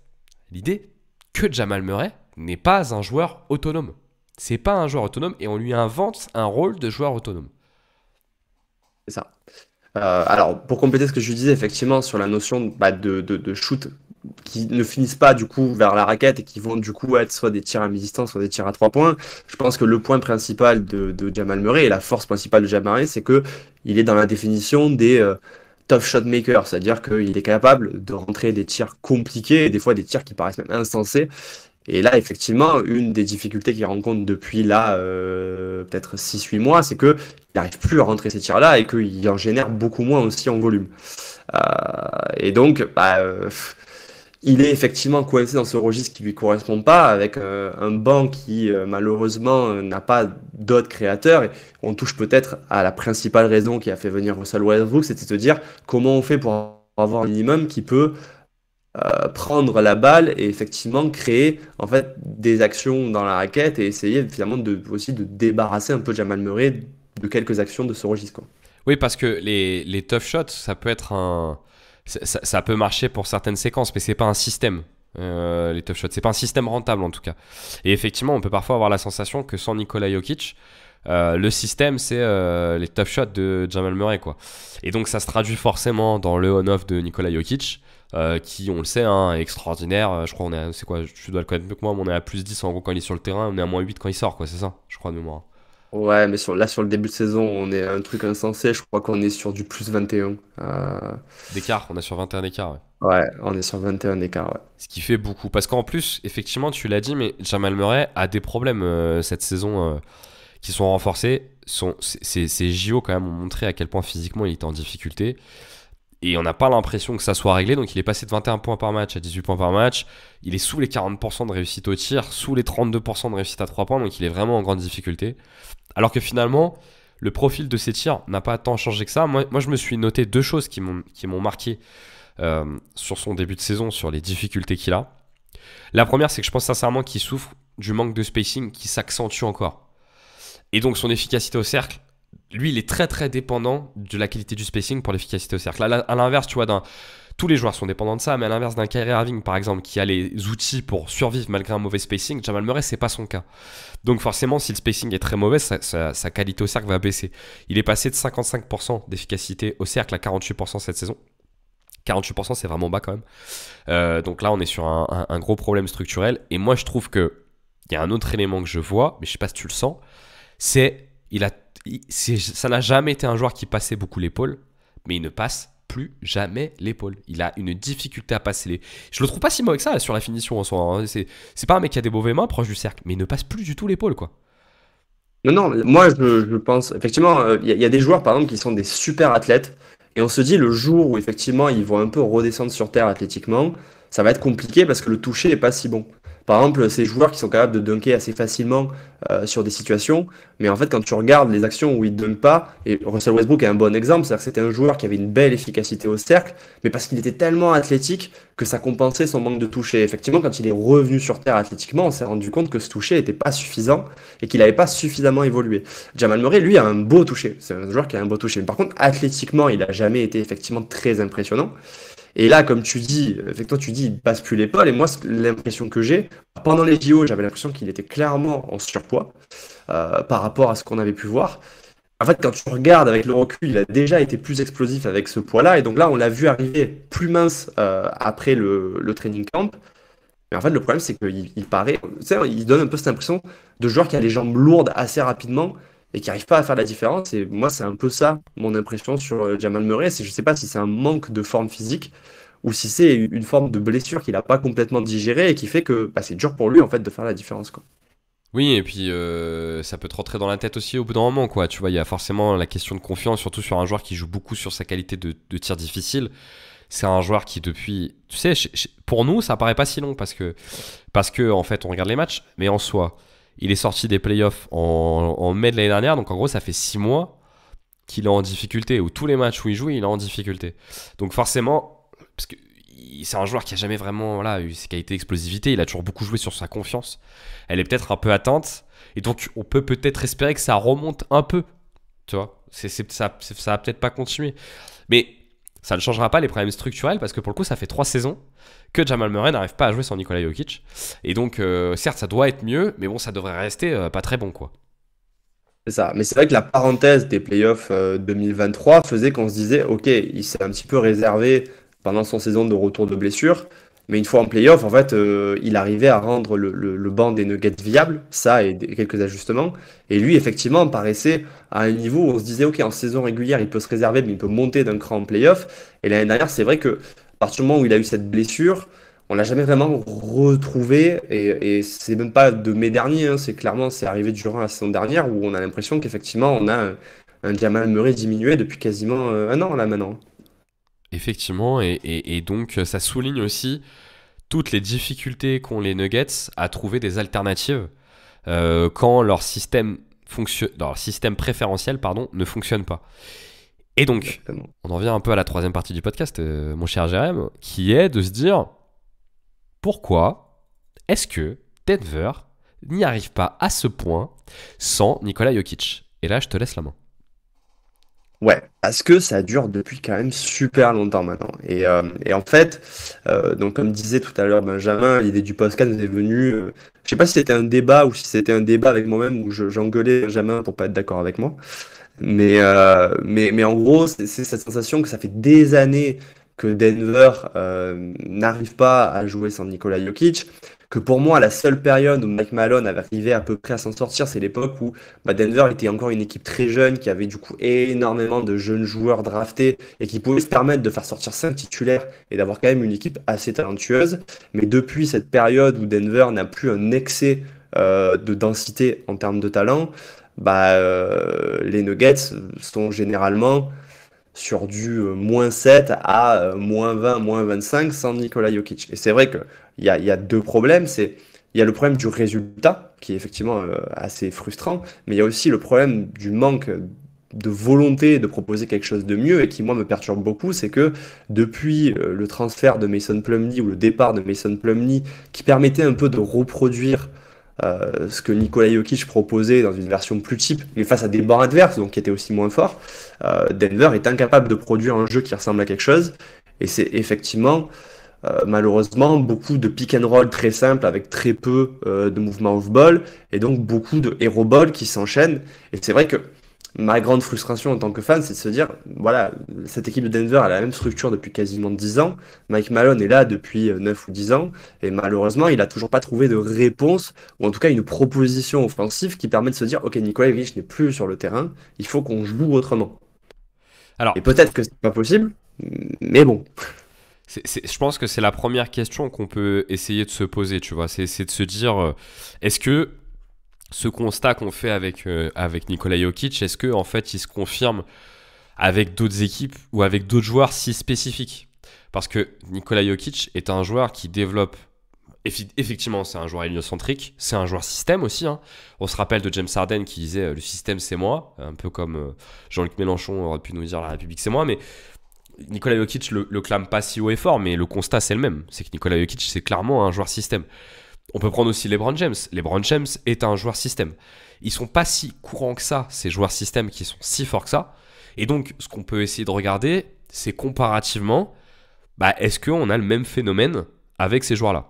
l'idée que Jamal Murray n'est pas un joueur autonome. C'est pas un joueur autonome et on lui invente un rôle de joueur autonome. C'est ça. Alors, pour compléter ce que je disais, effectivement, sur la notion de shoot qui ne finissent pas du coup vers la raquette et qui vont du coup être soit des tirs à mi-distance, soit des tirs à 3 points, je pense que le point principal de Jamal Murray et la force principale de Jamal Murray, c'est que il est dans la définition des tough shot makers, c'est-à-dire qu'il est capable de rentrer des tirs compliqués et des fois des tirs qui paraissent même insensés. Et là, effectivement, une des difficultés qu'il rencontre depuis là, peut-être 6-8 mois, c'est qu'il n'arrive plus à rentrer ces tirs-là et qu'il en génère beaucoup moins aussi en volume. Et donc, il est effectivement coincé dans ce registre qui lui correspond pas, avec un banc qui malheureusement n'a pas d'autres créateurs. Et on touche peut-être à la principale raison qui a fait venir Russell Westbrook, c'était de se dire comment on fait pour avoir un minimum qui peut prendre la balle et effectivement créer en fait des actions dans la raquette et essayer finalement aussi de débarrasser un peu Jamal Murray de quelques actions de ce registre, quoi. Oui, parce que les tough shots, ça peut être ça peut marcher pour certaines séquences, mais c'est pas un système. Les tough shots, c'est pas un système rentable en tout cas. Et effectivement, on peut parfois avoir la sensation que sans Nikola Jokic, le système c'est les tough shots de Jamal Murray, quoi. Et donc ça se traduit forcément dans le on-off de Nikola Jokic. Qui, on le sait, hein, est extraordinaire. Je crois on est, c'est quoi, tu dois le connaître mieux que moi, mais on est à plus 10 en gros quand il est sur le terrain, on est à moins 8 quand il sort, quoi, c'est ça, je crois de mémoire. Ouais, mais sur le début de saison, on est à un truc insensé. Je crois qu'on est sur du plus 21. D'écart, on est sur 21 d'écart, ouais. Ouais, on est sur 21 d'écart, ouais. Ce qui fait beaucoup, parce qu'en plus, effectivement, tu l'as dit, mais Jamal Murray a des problèmes cette saison qui sont renforcés. Ces JO quand même ont montré à quel point physiquement il était en difficulté. Et on n'a pas l'impression que ça soit réglé. Donc il est passé de 21 points par match à 18 points par match. Il est sous les 40% de réussite au tir, sous les 32% de réussite à 3 points. Donc il est vraiment en grande difficulté. Alors que finalement, le profil de ses tirs n'a pas tant changé que ça. Moi je me suis noté deux choses qui m'ont marqué sur son début de saison, sur les difficultés qu'il a. La première, c'est que je pense sincèrement qu'il souffre du manque de spacing qui s'accentue encore. Et donc son efficacité au cercle, lui, il est très très dépendant de la qualité du spacing pour l'efficacité au cercle. À l'inverse, tu vois, tous les joueurs sont dépendants de ça, mais à l'inverse d'un Kyrie Irving, par exemple, qui a les outils pour survivre malgré un mauvais spacing, Jamal Murray, c'est pas son cas. Donc forcément, si le spacing est très mauvais, sa qualité au cercle va baisser. Il est passé de 55% d'efficacité au cercle à 48% cette saison. 48%, c'est vraiment bas quand même. Donc là, on est sur un gros problème structurel. Et moi, je trouve qu'il y a un autre élément que je vois, mais je sais pas si tu le sens, c'est ça n'a jamais été un joueur qui passait beaucoup l'épaule, mais il ne passe plus jamais l'épaule. Il a une difficulté à passer les... Je le trouve pas si mauvais que ça là, sur la finition en soi, hein. C'est pas un mec qui a des mauvais mains proche du cercle, mais il ne passe plus du tout l'épaule, quoi. Non, moi je pense, effectivement, il y a des joueurs par exemple qui sont des super athlètes, et on se dit le jour où effectivement ils vont un peu redescendre sur terre athlétiquement, ça va être compliqué parce que le toucher est pas si bon. Par exemple, ces joueurs qui sont capables de dunker assez facilement sur des situations, mais en fait quand tu regardes les actions où ils dunkent pas, et Russell Westbrook est un bon exemple, c'est-à-dire que c'était un joueur qui avait une belle efficacité au cercle, mais parce qu'il était tellement athlétique que ça compensait son manque de toucher. Effectivement, quand il est revenu sur terre athlétiquement, on s'est rendu compte que ce toucher n'était pas suffisant et qu'il n'avait pas suffisamment évolué. Jamal Murray, lui, a un beau toucher. C'est un joueur qui a un beau toucher. Mais par contre, athlétiquement, il n'a jamais été effectivement très impressionnant. Et là, comme tu dis, effectivement, tu dis, il passe plus l'épaule. Et moi, l'impression que j'ai, pendant les JO, j'avais l'impression qu'il était clairement en surpoids par rapport à ce qu'on avait pu voir. En fait, quand tu regardes avec le recul, il a déjà été plus explosif avec ce poids-là. Et donc là, on l'a vu arriver plus mince après le training camp. Mais en fait, le problème, c'est qu'il paraît, tu sais, il donne un peu cette impression de joueur qui a les jambes lourdes assez rapidement et qui n'arrive pas à faire la différence. Et moi, c'est un peu ça, mon impression sur Jamal Murray. Je ne sais pas si c'est un manque de forme physique ou si c'est une forme de blessure qu'il n'a pas complètement digérée et qui fait que c'est dur pour lui, en fait, de faire la différence, quoi. Oui, et puis ça peut te rentrer dans la tête aussi au bout d'un moment, quoi. Tu vois, il y a forcément la question de confiance, surtout sur un joueur qui joue beaucoup sur sa qualité de tir difficile. C'est un joueur qui depuis... Tu sais, pour nous, ça paraît pas si long parce que en fait, on regarde les matchs, mais en soi, il est sorti des playoffs en mai de l'année dernière, donc en gros, ça fait 6 mois qu'il est en difficulté, ou tous les matchs où il joue, il est en difficulté. Donc forcément, parce que c'est un joueur qui a jamais vraiment eu ses qualités d'explosivité, il a toujours beaucoup joué sur sa confiance. Elle est peut-être un peu atteinte, et donc on peut peut-être espérer que ça remonte un peu, tu vois. Ça va peut-être pas continuer. Mais Ça ne changera pas les problèmes structurels parce que pour le coup, ça fait 3 saisons que Jamal Murray n'arrive pas à jouer sans Nikola Jokic. Et donc, certes, ça doit être mieux, mais bon, ça devrait rester pas très bon, quoi. C'est ça. Mais c'est vrai que la parenthèse des playoffs 2023 faisait qu'on se disait, ok, il s'est un petit peu réservé pendant son saison de retour de blessure, mais une fois en playoff, en fait, il arrivait à rendre le banc des Nuggets viable, ça et quelques ajustements. Et lui, effectivement, paraissait à un niveau où on se disait, ok, en saison régulière, il peut se réserver, mais il peut monter d'un cran en playoff. Et l'année dernière, c'est vrai que à partir du moment où il a eu cette blessure, on l'a jamais vraiment retrouvé, et c'est même pas de mai dernier, hein, c'est arrivé durant la saison dernière où on a l'impression qu'effectivement on a un Jamal Murray diminué depuis quasiment un an là maintenant. Effectivement, et donc ça souligne aussi toutes les difficultés qu'ont les Nuggets à trouver des alternatives quand leur système préférentiel ne fonctionne pas. Et donc, Exactement. on en vient un peu à la troisième partie du podcast, mon cher Jérém, qui est de se dire pourquoi est-ce que Denver n'y arrive pas à ce point sans Nikola Jokic. Et là, je te laisse la main. Ouais, parce que ça dure depuis quand même super longtemps maintenant. Et en fait, donc comme disait tout à l'heure Benjamin, l'idée du podcast nous est venue. Je sais pas si c'était un débat ou si c'était un débat avec moi-même où j'engueulais Benjamin pour pas être d'accord avec moi. Mais en gros, c'est cette sensation que ça fait des années que Denver n'arrive pas à jouer sans Nikola Jokic. Que pour moi, la seule période où Mike Malone avait arrivé à peu près à s'en sortir, c'est l'époque où Denver était encore une équipe très jeune, qui avait du coup énormément de jeunes joueurs draftés et qui pouvait se permettre de faire sortir 5 titulaires et d'avoir quand même une équipe assez talentueuse. Mais depuis cette période où Denver n'a plus un excès de densité en termes de talent, les Nuggets sont généralement sur du -7 à -20, -25 sans Nikola Jokic. Et c'est vrai qu'il y a deux problèmes. Il y a le problème du résultat, qui est effectivement assez frustrant, mais il y a aussi le problème du manque de volonté de proposer quelque chose de mieux et qui, moi, me perturbe beaucoup. C'est que depuis le transfert de Mason Plumlee ou le départ de Mason Plumlee, qui permettait un peu de reproduire ce que Nikola Jokic proposait dans une version plus cheap, mais face à des bancs adverses, donc qui étaient aussi moins forts, Denver est incapable de produire un jeu qui ressemble à quelque chose. Et c'est effectivement, malheureusement, beaucoup de pick and roll très simples avec très peu de mouvements off-ball, et donc beaucoup de hero ball qui s'enchaînent. Et c'est vrai que ma grande frustration en tant que fan, c'est de se dire, voilà, cette équipe de Denver a la même structure depuis quasiment 10 ans. Mike Malone est là depuis 9 ou 10 ans. Et malheureusement, il n'a toujours pas trouvé de réponse, ou en tout cas une proposition offensive qui permet de se dire, ok, Nikola Jokic n'est plus sur le terrain, il faut qu'on joue autrement. Alors, Et peut-être que c'est pas possible, mais bon. je pense que c'est la première question qu'on peut essayer de se poser, tu vois. C'est de se dire, est-ce que ce constat qu'on fait avec Nikola Jokic, est-ce que en fait il se confirme avec d'autres équipes ou avec d'autres joueurs si spécifiques? Parce que Nikola Jokic est un joueur qui développe, effectivement c'est un joueur héliocentrique, c'est un joueur système aussi, hein. On se rappelle de James Harden qui disait le système c'est moi, un peu comme Jean-Luc Mélenchon aurait pu nous dire la République c'est moi, mais Nikola Jokic le clame pas si haut et fort, mais le constat c'est le même, c'est que Nikola Jokic c'est clairement un joueur système. On peut prendre aussi LeBron James. LeBron James est un joueur système. Ils sont pas si courants que ça, ces joueurs système qui sont si forts que ça. Et donc, ce qu'on peut essayer de regarder, c'est comparativement, est-ce qu'on a le même phénomène avec ces joueurs-là?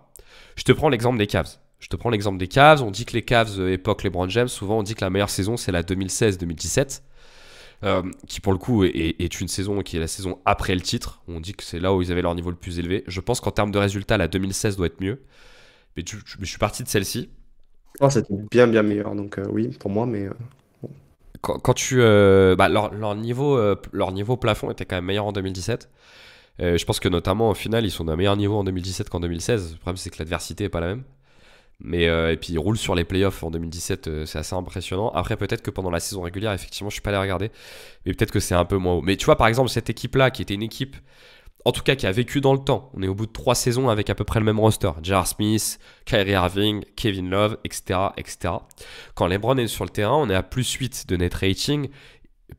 Je te prends l'exemple des Cavs. On dit que les Cavs, époque LeBron James, souvent on dit que la meilleure saison, c'est la 2016-2017. Qui pour le coup est une saison qui est la saison après le titre. On dit que c'est là où ils avaient leur niveau le plus élevé. Je pense qu'en termes de résultats, la 2016 doit être mieux. Mais je suis parti de celle-ci. Oh, c'était bien meilleur, donc oui, pour moi, mais bon. Quand leur niveau plafond était quand même meilleur en 2017. Je pense que notamment au final, ils sont d'un meilleur niveau en 2017 qu'en 2016. Le problème, c'est que l'adversité n'est pas la même. Mais et puis ils roulent sur les playoffs en 2017, c'est assez impressionnant. Après, peut-être que pendant la saison régulière, effectivement, je suis pas allé regarder. Mais peut-être que c'est un peu moins haut. Mais tu vois, par exemple, cette équipe-là, qui était une équipe, en tout cas qui a vécu dans le temps. On est au bout de 3 saisons avec à peu près le même roster. J.R. Smith, Kyrie Irving, Kevin Love, etc., etc. Quand LeBron est sur le terrain, on est à +8 de net rating,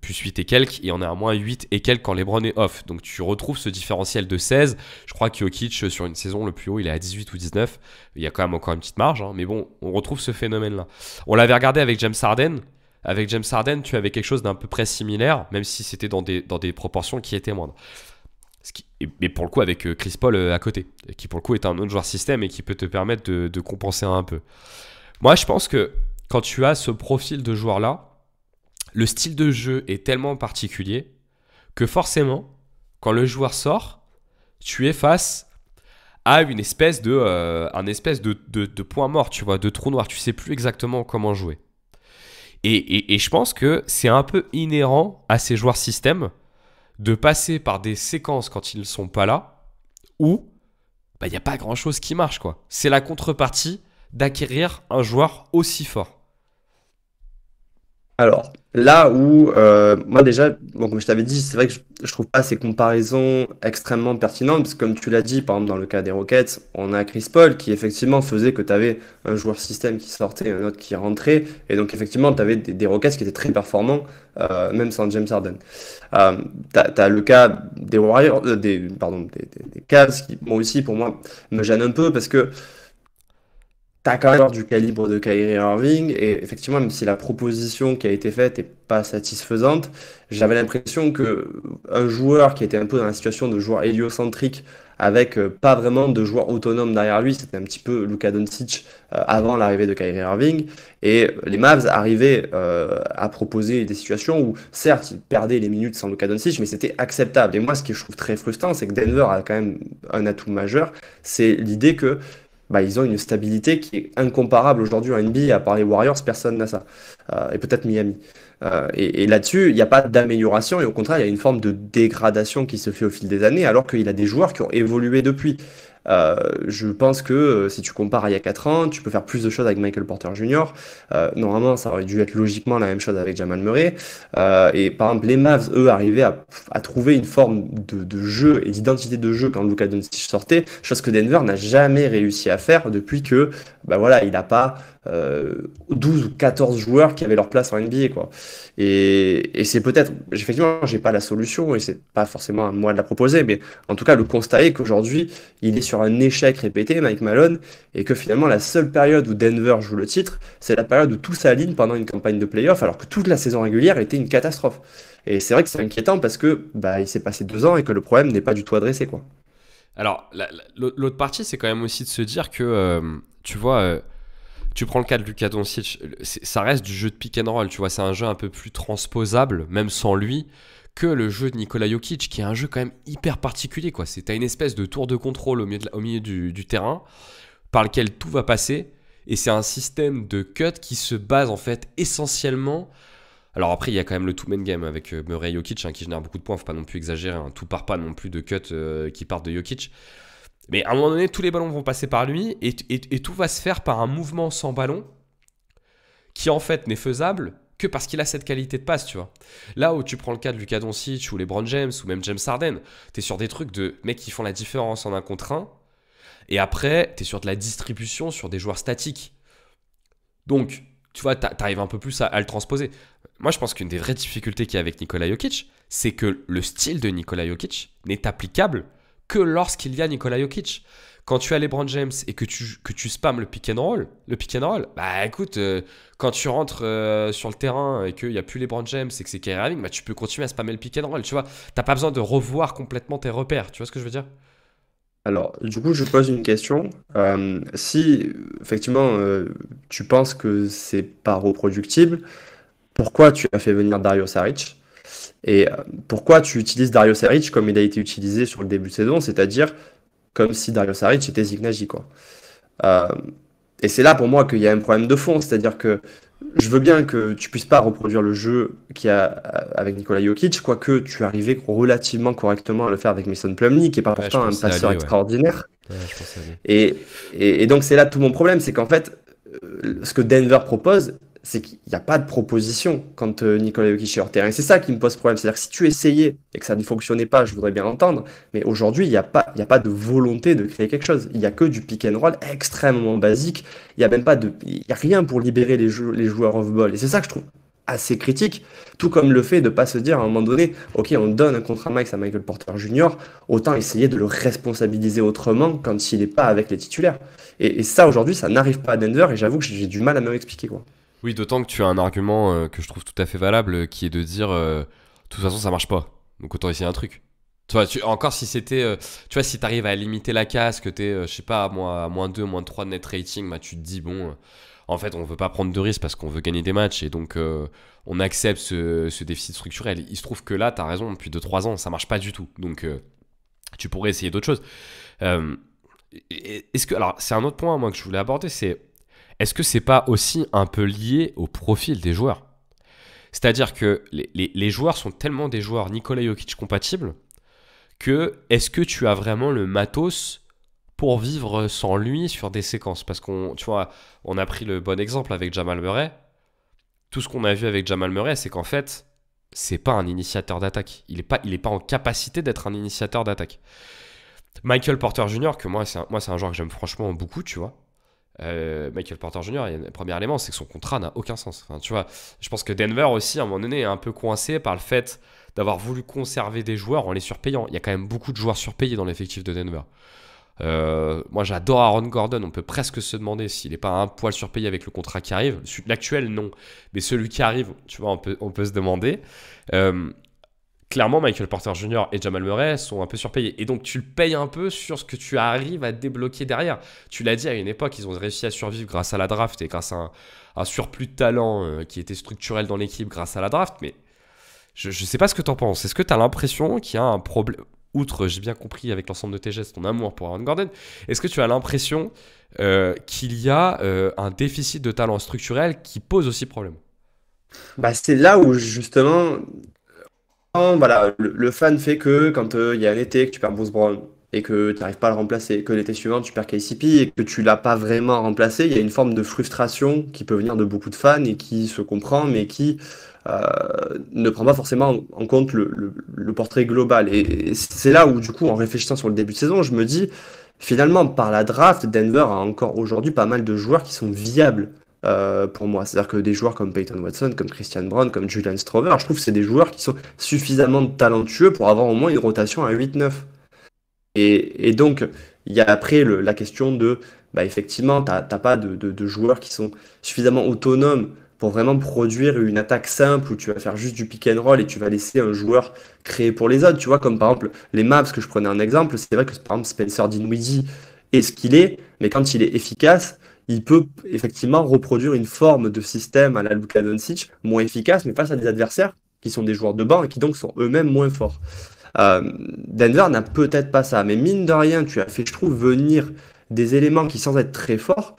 +8 et quelques, et on est à -8 et quelques quand LeBron est off. Donc tu retrouves ce différentiel de 16. Je crois que Jokic, sur une saison, le plus haut, il est à 18 ou 19. Il y a quand même encore une petite marge, hein. Mais bon, on retrouve ce phénomène-là. On l'avait regardé avec James Harden. Avec James Harden, tu avais quelque chose d'un peu près similaire, même si c'était dans des proportions qui étaient moindres. Mais pour le coup, avec Chris Paul à côté, qui pour le coup est un autre joueur système et qui peut te permettre de compenser un peu. Moi, je pense que quand tu as ce profil de joueur-là, le style de jeu est tellement particulier que forcément, quand le joueur sort, tu es face à une espèce de point mort, tu vois, de trou noir. Tu sais plus exactement comment jouer. Et je pense que c'est un peu inhérent à ces joueurs système de passer par des séquences quand ils ne sont pas là où il n'y a pas grand-chose qui marche, quoi. C'est la contrepartie d'acquérir un joueur aussi fort. Alors, là où, moi déjà, bon, comme je t'avais dit, c'est vrai que je trouve pas ces comparaisons extrêmement pertinentes, parce que comme tu l'as dit, par exemple, dans le cas des Rockets, on a Chris Paul qui effectivement faisait que tu avais un joueur système qui sortait, un autre qui rentrait, et donc effectivement, tu avais des Rockets qui étaient très performants, même sans James Harden. T'as le cas des Warriors, des Cavs, qui, moi aussi, pour moi, me gêne un peu, parce que t'as quand même du calibre de Kyrie Irving, et effectivement, même si la proposition qui a été faite est pas satisfaisante, j'avais l'impression que un joueur qui était un peu dans la situation de joueur héliocentrique, avec pas vraiment de joueur autonome derrière lui, c'était un petit peu Luka Doncic avant l'arrivée de Kyrie Irving, et les Mavs arrivaient à proposer des situations où, certes, ils perdaient les minutes sans Luka Doncic, mais c'était acceptable. Et moi, ce que je trouve très frustrant, c'est que Denver a quand même un atout majeur, c'est l'idée que ils ont une stabilité qui est incomparable aujourd'hui en NBA. À part les Warriors, personne n'a ça. Et peut-être Miami. Et là-dessus, il n'y a pas d'amélioration et au contraire, il y a une forme de dégradation qui se fait au fil des années, alors qu'il a des joueurs qui ont évolué depuis. Je pense que si tu compares à il y a 4 ans, tu peux faire plus de choses avec Michael Porter Jr. Normalement, ça aurait dû être logiquement la même chose avec Jamal Murray. Et par exemple, les Mavs, eux, arrivaient à trouver une forme de jeu et d'identité de jeu quand Luka Doncic sortait, chose que Denver n'a jamais réussi à faire depuis que, voilà, il n'a pas 12 ou 14 joueurs qui avaient leur place en NBA, quoi. Et c'est peut-être, effectivement, j'ai pas la solution et c'est pas forcément à moi de la proposer, mais en tout cas, le constat est qu'aujourd'hui, il est sur un échec répété, Mike Malone, et que finalement, la seule période où Denver joue le titre, c'est la période où tout s'aligne pendant une campagne de playoff, alors que toute la saison régulière était une catastrophe. Et c'est vrai que c'est inquiétant parce que il s'est passé 2 ans et que le problème n'est pas du tout adressé, quoi. Alors, l'autre partie, c'est quand même aussi de se dire que, tu vois, tu prends le cas de Luka Doncic, ça reste du jeu de pick and roll, tu vois, c'est un jeu un peu plus transposable, même sans lui, que le jeu de Nikola Jokic, qui est un jeu quand même hyper particulier, quoi. T'as une espèce de tour de contrôle au milieu du terrain, par lequel tout va passer, et c'est un système de cut qui se base en fait essentiellement. Alors après, il y a quand même le two-man game avec Murray et Jokic, hein, qui génère beaucoup de points, faut pas non plus exagérer, hein. Tout part pas non plus de cut qui partent de Jokic. Mais à un moment donné, tous les ballons vont passer par lui et tout va se faire par un mouvement sans ballon qui en fait n'est faisable que parce qu'il a cette qualité de passe, tu vois. Là où tu prends le cas de Luka Doncic ou LeBron James ou même James Harden, t'es sur des trucs de mecs qui font la différence en un contre un et après, t'es sur de la distribution sur des joueurs statiques. Donc, tu vois, t'arrives un peu plus à le transposer. Moi, je pense qu'une des vraies difficultés qu'il y a avec Nikola Jokic, c'est que le style de Nikola Jokic n'est applicable que lorsqu'il y a Nikola Jokic. Quand tu as LeBron James et que tu spammes le pick and roll, écoute, quand tu rentres sur le terrain et qu'il n'y a plus LeBron James et que c'est Kyrie Irving, tu peux continuer à spammer le pick and roll, tu vois. T'as pas besoin de revoir complètement tes repères, tu vois ce que je veux dire? Alors, du coup, je pose une question. Si effectivement tu penses que c'est pas reproductible, pourquoi tu as fait venir Dario Saric? Et pourquoi tu utilises Dario Saric comme il a été utilisé sur le début de saison, c'est-à-dire comme si Dario Saric était Zignagi, quoi. Euh, et c'est là pour moi qu'il y a un problème de fond, c'est-à-dire que je veux bien que tu puisses pas reproduire le jeu qu'il y a avec Nikola Jokic, quoique tu arrivais relativement correctement à le faire avec Mason Plumlee, qui est pas Ouais, je pourtant un pensais à passeur lui, ouais. extraordinaire. Ouais, je pensais à lui. Et, et donc c'est là tout mon problème, c'est qu'en fait, ce que Denver propose, c'est qu'il n'y a pas de proposition quand Nikola Jokic est hors terrain. Et c'est ça qui me pose problème. C'est-à-dire que si tu essayais et que ça ne fonctionnait pas, je voudrais bien l'entendre, mais aujourd'hui, il y a pas de volonté de créer quelque chose. Il n'y a que du pick and roll extrêmement basique. Il n'y a même pas il y a rien pour libérer les joueurs off-ball. Et c'est ça que je trouve assez critique, tout comme le fait de ne pas se dire à un moment donné, ok, on donne un contrat max à Michael Porter Jr., autant essayer de le responsabiliser autrement quand il n'est pas avec les titulaires. Et ça, aujourd'hui, ça n'arrive pas à Denver, et j'avoue que j'ai du mal à me l'expliquer, quoi. Oui, d'autant que tu as un argument que je trouve tout à fait valable, qui est de dire, de toute façon, ça marche pas. Donc autant essayer un truc. Tu vois, encore si c'était. Tu vois, si t'arrives à limiter la casse, que t'es, je sais pas, à moins 2, moins 3 de net rating, bah tu te dis, bon, en fait, on veut pas prendre de risques parce qu'on veut gagner des matchs et donc on accepte ce déficit structurel. Il se trouve que là, t'as raison, depuis 2-3 ans, ça marche pas du tout. Donc tu pourrais essayer d'autres choses. Euh, Est-ce que. Alors, c'est un autre point, moi, que je voulais aborder, c'est. Est-ce que c'est pas aussi un peu lié au profil des joueurs? C'est-à-dire que les joueurs sont tellement des joueurs Nikola Jokic compatibles que est-ce que tu as vraiment le matos pour vivre sans lui sur des séquences? Parce qu'on, tu vois, on a pris le bon exemple avec Jamal Murray. Tout ce qu'on a vu avec Jamal Murray, c'est qu'en fait, c'est pas un initiateur d'attaque. Il est pas en capacité d'être un initiateur d'attaque. Michael Porter Jr., que moi c'est un joueur que j'aime franchement beaucoup, tu vois. Michael Porter Jr., le premier élément, c'est que son contrat n'a aucun sens. Enfin, tu vois, je pense que Denver aussi, à un moment donné, est un peu coincé par le fait d'avoir voulu conserver des joueurs en les surpayant. Il y a quand même beaucoup de joueurs surpayés dans l'effectif de Denver. Moi, j'adore Aaron Gordon. On peut presque se demander s'il n'est pas un poil surpayé avec le contrat qui arrive. L'actuel, non. Mais celui qui arrive, tu vois, on peut se demander. Clairement, Michael Porter Jr. et Jamal Murray sont un peu surpayés. Et donc, tu le payes un peu sur ce que tu arrives à débloquer derrière. Tu l'as dit, à une époque, ils ont réussi à survivre grâce à la draft et grâce à un surplus de talent qui était structurel dans l'équipe grâce à la draft. Mais je ne sais pas ce que tu en penses. Est-ce que tu as l'impression qu'il y a un problème? Outre, j'ai bien compris avec l'ensemble de tes gestes, ton amour pour Aaron Gordon, est-ce que tu as l'impression qu'il y a un déficit de talent structurel qui pose aussi problème? Bah, c'est là où justement, voilà, le fan fait que quand il y a un été que tu perds Bruce Brown et que tu n'arrives pas à le remplacer, que l'été suivant tu perds KCP et que tu l'as pas vraiment remplacé, il y a une forme de frustration qui peut venir de beaucoup de fans et qui se comprend, mais qui euh, ne prend pas forcément en compte le portrait global. Et c'est là où, du coup, en réfléchissant sur le début de saison, je me dis, finalement, par la draft, Denver a encore aujourd'hui pas mal de joueurs qui sont viables. Pour moi, c'est-à-dire que des joueurs comme Peyton Watson, comme Christian Brown, comme Julian Strover, je trouve que c'est des joueurs qui sont suffisamment talentueux pour avoir au moins une rotation à 8-9. Et donc, il y a après la question de, bah, effectivement, t'as pas de joueurs qui sont suffisamment autonomes pour vraiment produire une attaque simple où tu vas faire juste du pick and roll et tu vas laisser un joueur créer pour les autres. Tu vois, comme par exemple les Mavs que je prenais un exemple, c'est vrai que par exemple Spencer Dinwiddie est ce qu'il est, mais quand il est efficace, il peut effectivement reproduire une forme de système à la Luka Doncic, moins efficace, mais face à des adversaires qui sont des joueurs de banc et qui donc sont eux-mêmes moins forts. Euh, Denver n'a peut-être pas ça, mais mine de rien, tu as fait, je trouve, venir des éléments qui, sans être très forts,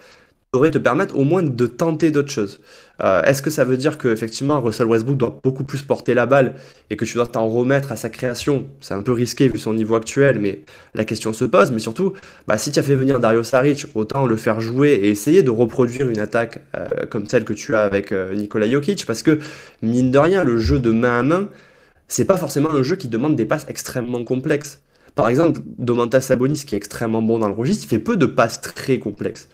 pourraient te permettre au moins de tenter d'autres choses. Est-ce que ça veut dire que effectivement Russell Westbrook doit beaucoup plus porter la balle et que tu dois t'en remettre à sa création? C'est un peu risqué vu son niveau actuel, mais la question se pose. Mais surtout, bah, si tu as fait venir Dario Saric, autant le faire jouer et essayer de reproduire une attaque comme celle que tu as avec Nikola Jokic, parce que mine de rien, le jeu de main à main, c'est pas forcément un jeu qui demande des passes extrêmement complexes. Par exemple, Domantas Sabonis, qui est extrêmement bon dans le registre, il fait peu de passes très complexes.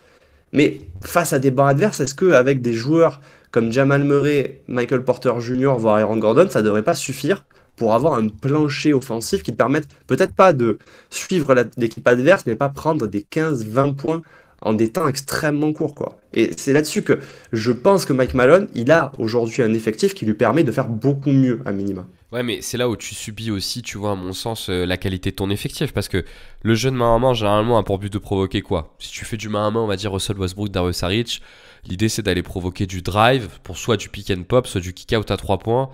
Mais face à des bancs adverses, est-ce qu'avec des joueurs comme Jamal Murray, Michael Porter Jr., voire Aaron Gordon, ça ne devrait pas suffire pour avoir un plancher offensif qui te permette peut-être pas de suivre l'équipe adverse, mais pas prendre des 15-20 points en des temps extrêmement courts, quoi. Et c'est là-dessus que je pense que Mike Malone, il a aujourd'hui un effectif qui lui permet de faire beaucoup mieux, à minima. Ouais, mais c'est là où tu subis aussi, tu vois, à mon sens, la qualité de ton effectif. Parce que le jeu de main à main, généralement, a pour but de provoquer quoi? Si tu fais du main à main, on va dire Russell Westbrook, Dario Saric, l'idée c'est d'aller provoquer du drive pour soit du pick and pop, soit du kick out à 3 points,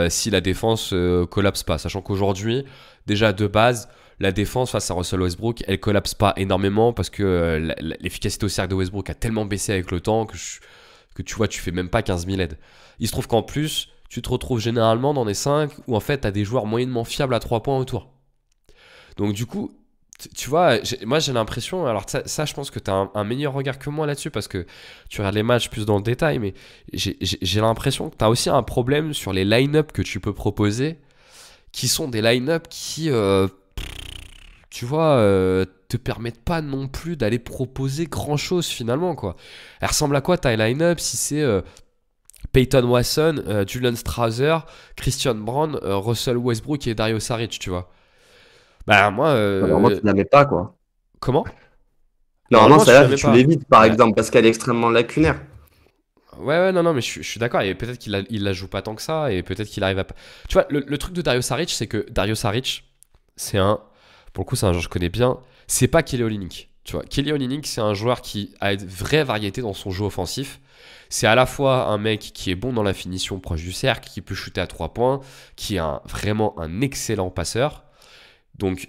si la défense collapse pas. Sachant qu'aujourd'hui, déjà de base, la défense face à Russell Westbrook, elle collapse pas énormément parce que l'efficacité au cercle de Westbrook a tellement baissé avec le temps que tu vois, tu fais même pas 15 000 aides. Il se trouve qu'en plus, tu te retrouves généralement dans des 5 où en fait tu as des joueurs moyennement fiables à 3 points autour. Donc du coup, tu vois, moi j'ai l'impression, alors ça je pense que tu as un meilleur regard que moi là-dessus parce que tu regardes les matchs plus dans le détail, mais j'ai l'impression que tu as aussi un problème sur les line-up que tu peux proposer, qui sont des line-up qui, tu vois, te permettent pas non plus d'aller proposer grand-chose finalement, quoi. Elle ressemble à quoi ta line-up si c'est Peyton Watson, Julian Strawther, Christian Brown, Russell Westbrook et Dario Saric, tu vois? Bah moi, Normalement, tu ne la mets pas, quoi. comment? Normalement, Normalement, tu la celle-là, mets tu pas. l'évites, par Ouais. exemple, parce qu'elle est extrêmement lacunaire. Ouais, non, mais je suis d'accord. Et peut-être il la joue pas tant que ça. Et peut-être qu'il arrive à. Tu vois, le truc de Dario Saric, c'est que Dario Saric, pour le coup, c'est un joueur que je connais bien. C'est pas Kelly Olynyk. Tu vois, Kelly Olynyk, c'est un joueur qui a une vraie variété dans son jeu offensif. C'est à la fois un mec qui est bon dans la finition proche du cercle, qui peut shooter à 3 points, qui est vraiment un excellent passeur. Donc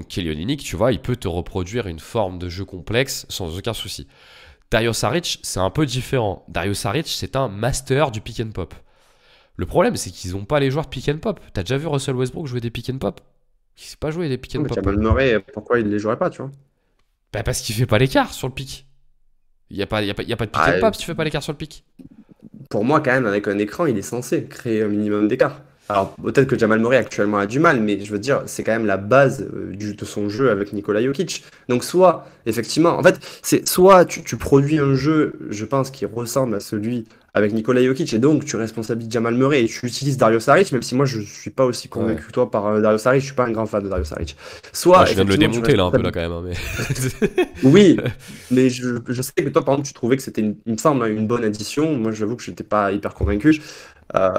Kelly Olynyk, tu vois, il peut te reproduire une forme de jeu complexe sans aucun souci. Dario Saric, c'est un peu différent. Dario Saric, c'est un master du pick and pop. Le problème, c'est qu'ils n'ont pas les joueurs de pick and pop. T'as déjà vu Russell Westbrook jouer des pick and pop? Il sait pas jouer des pick and Mais pop. Jamal Murray, pourquoi il les jouerait pas, tu vois? Bah parce qu'il fait pas l'écart sur le pick. Il y a pas de pick and Ah, pop si tu fais pas l'écart sur le pick. pour moi, quand même, avec un écran, il est censé créer un minimum d'écart. Alors, peut-être que Jamal Murray actuellement a du mal, mais je veux dire, c'est quand même la base de son jeu avec Nikola Jokic. Donc, soit, effectivement, en fait, c'est soit tu produis un jeu, je pense, qui ressemble à celui avec Nikola Jokic, et donc tu responsabilises Jamal Murray et tu utilises Dario Saric, même si moi, je suis pas aussi Ouais. convaincu que toi par Dario Saric, je suis pas un grand fan de Dario Saric. Bah, Soit, je viens de le effectivement, tu démonter là un peu là responsabilises. quand même, hein, mais. Oui, mais je sais que toi, par exemple, tu trouvais que c'était, il me semble, hein, une bonne addition. Moi, j'avoue que je n'étais pas hyper convaincu. Euh,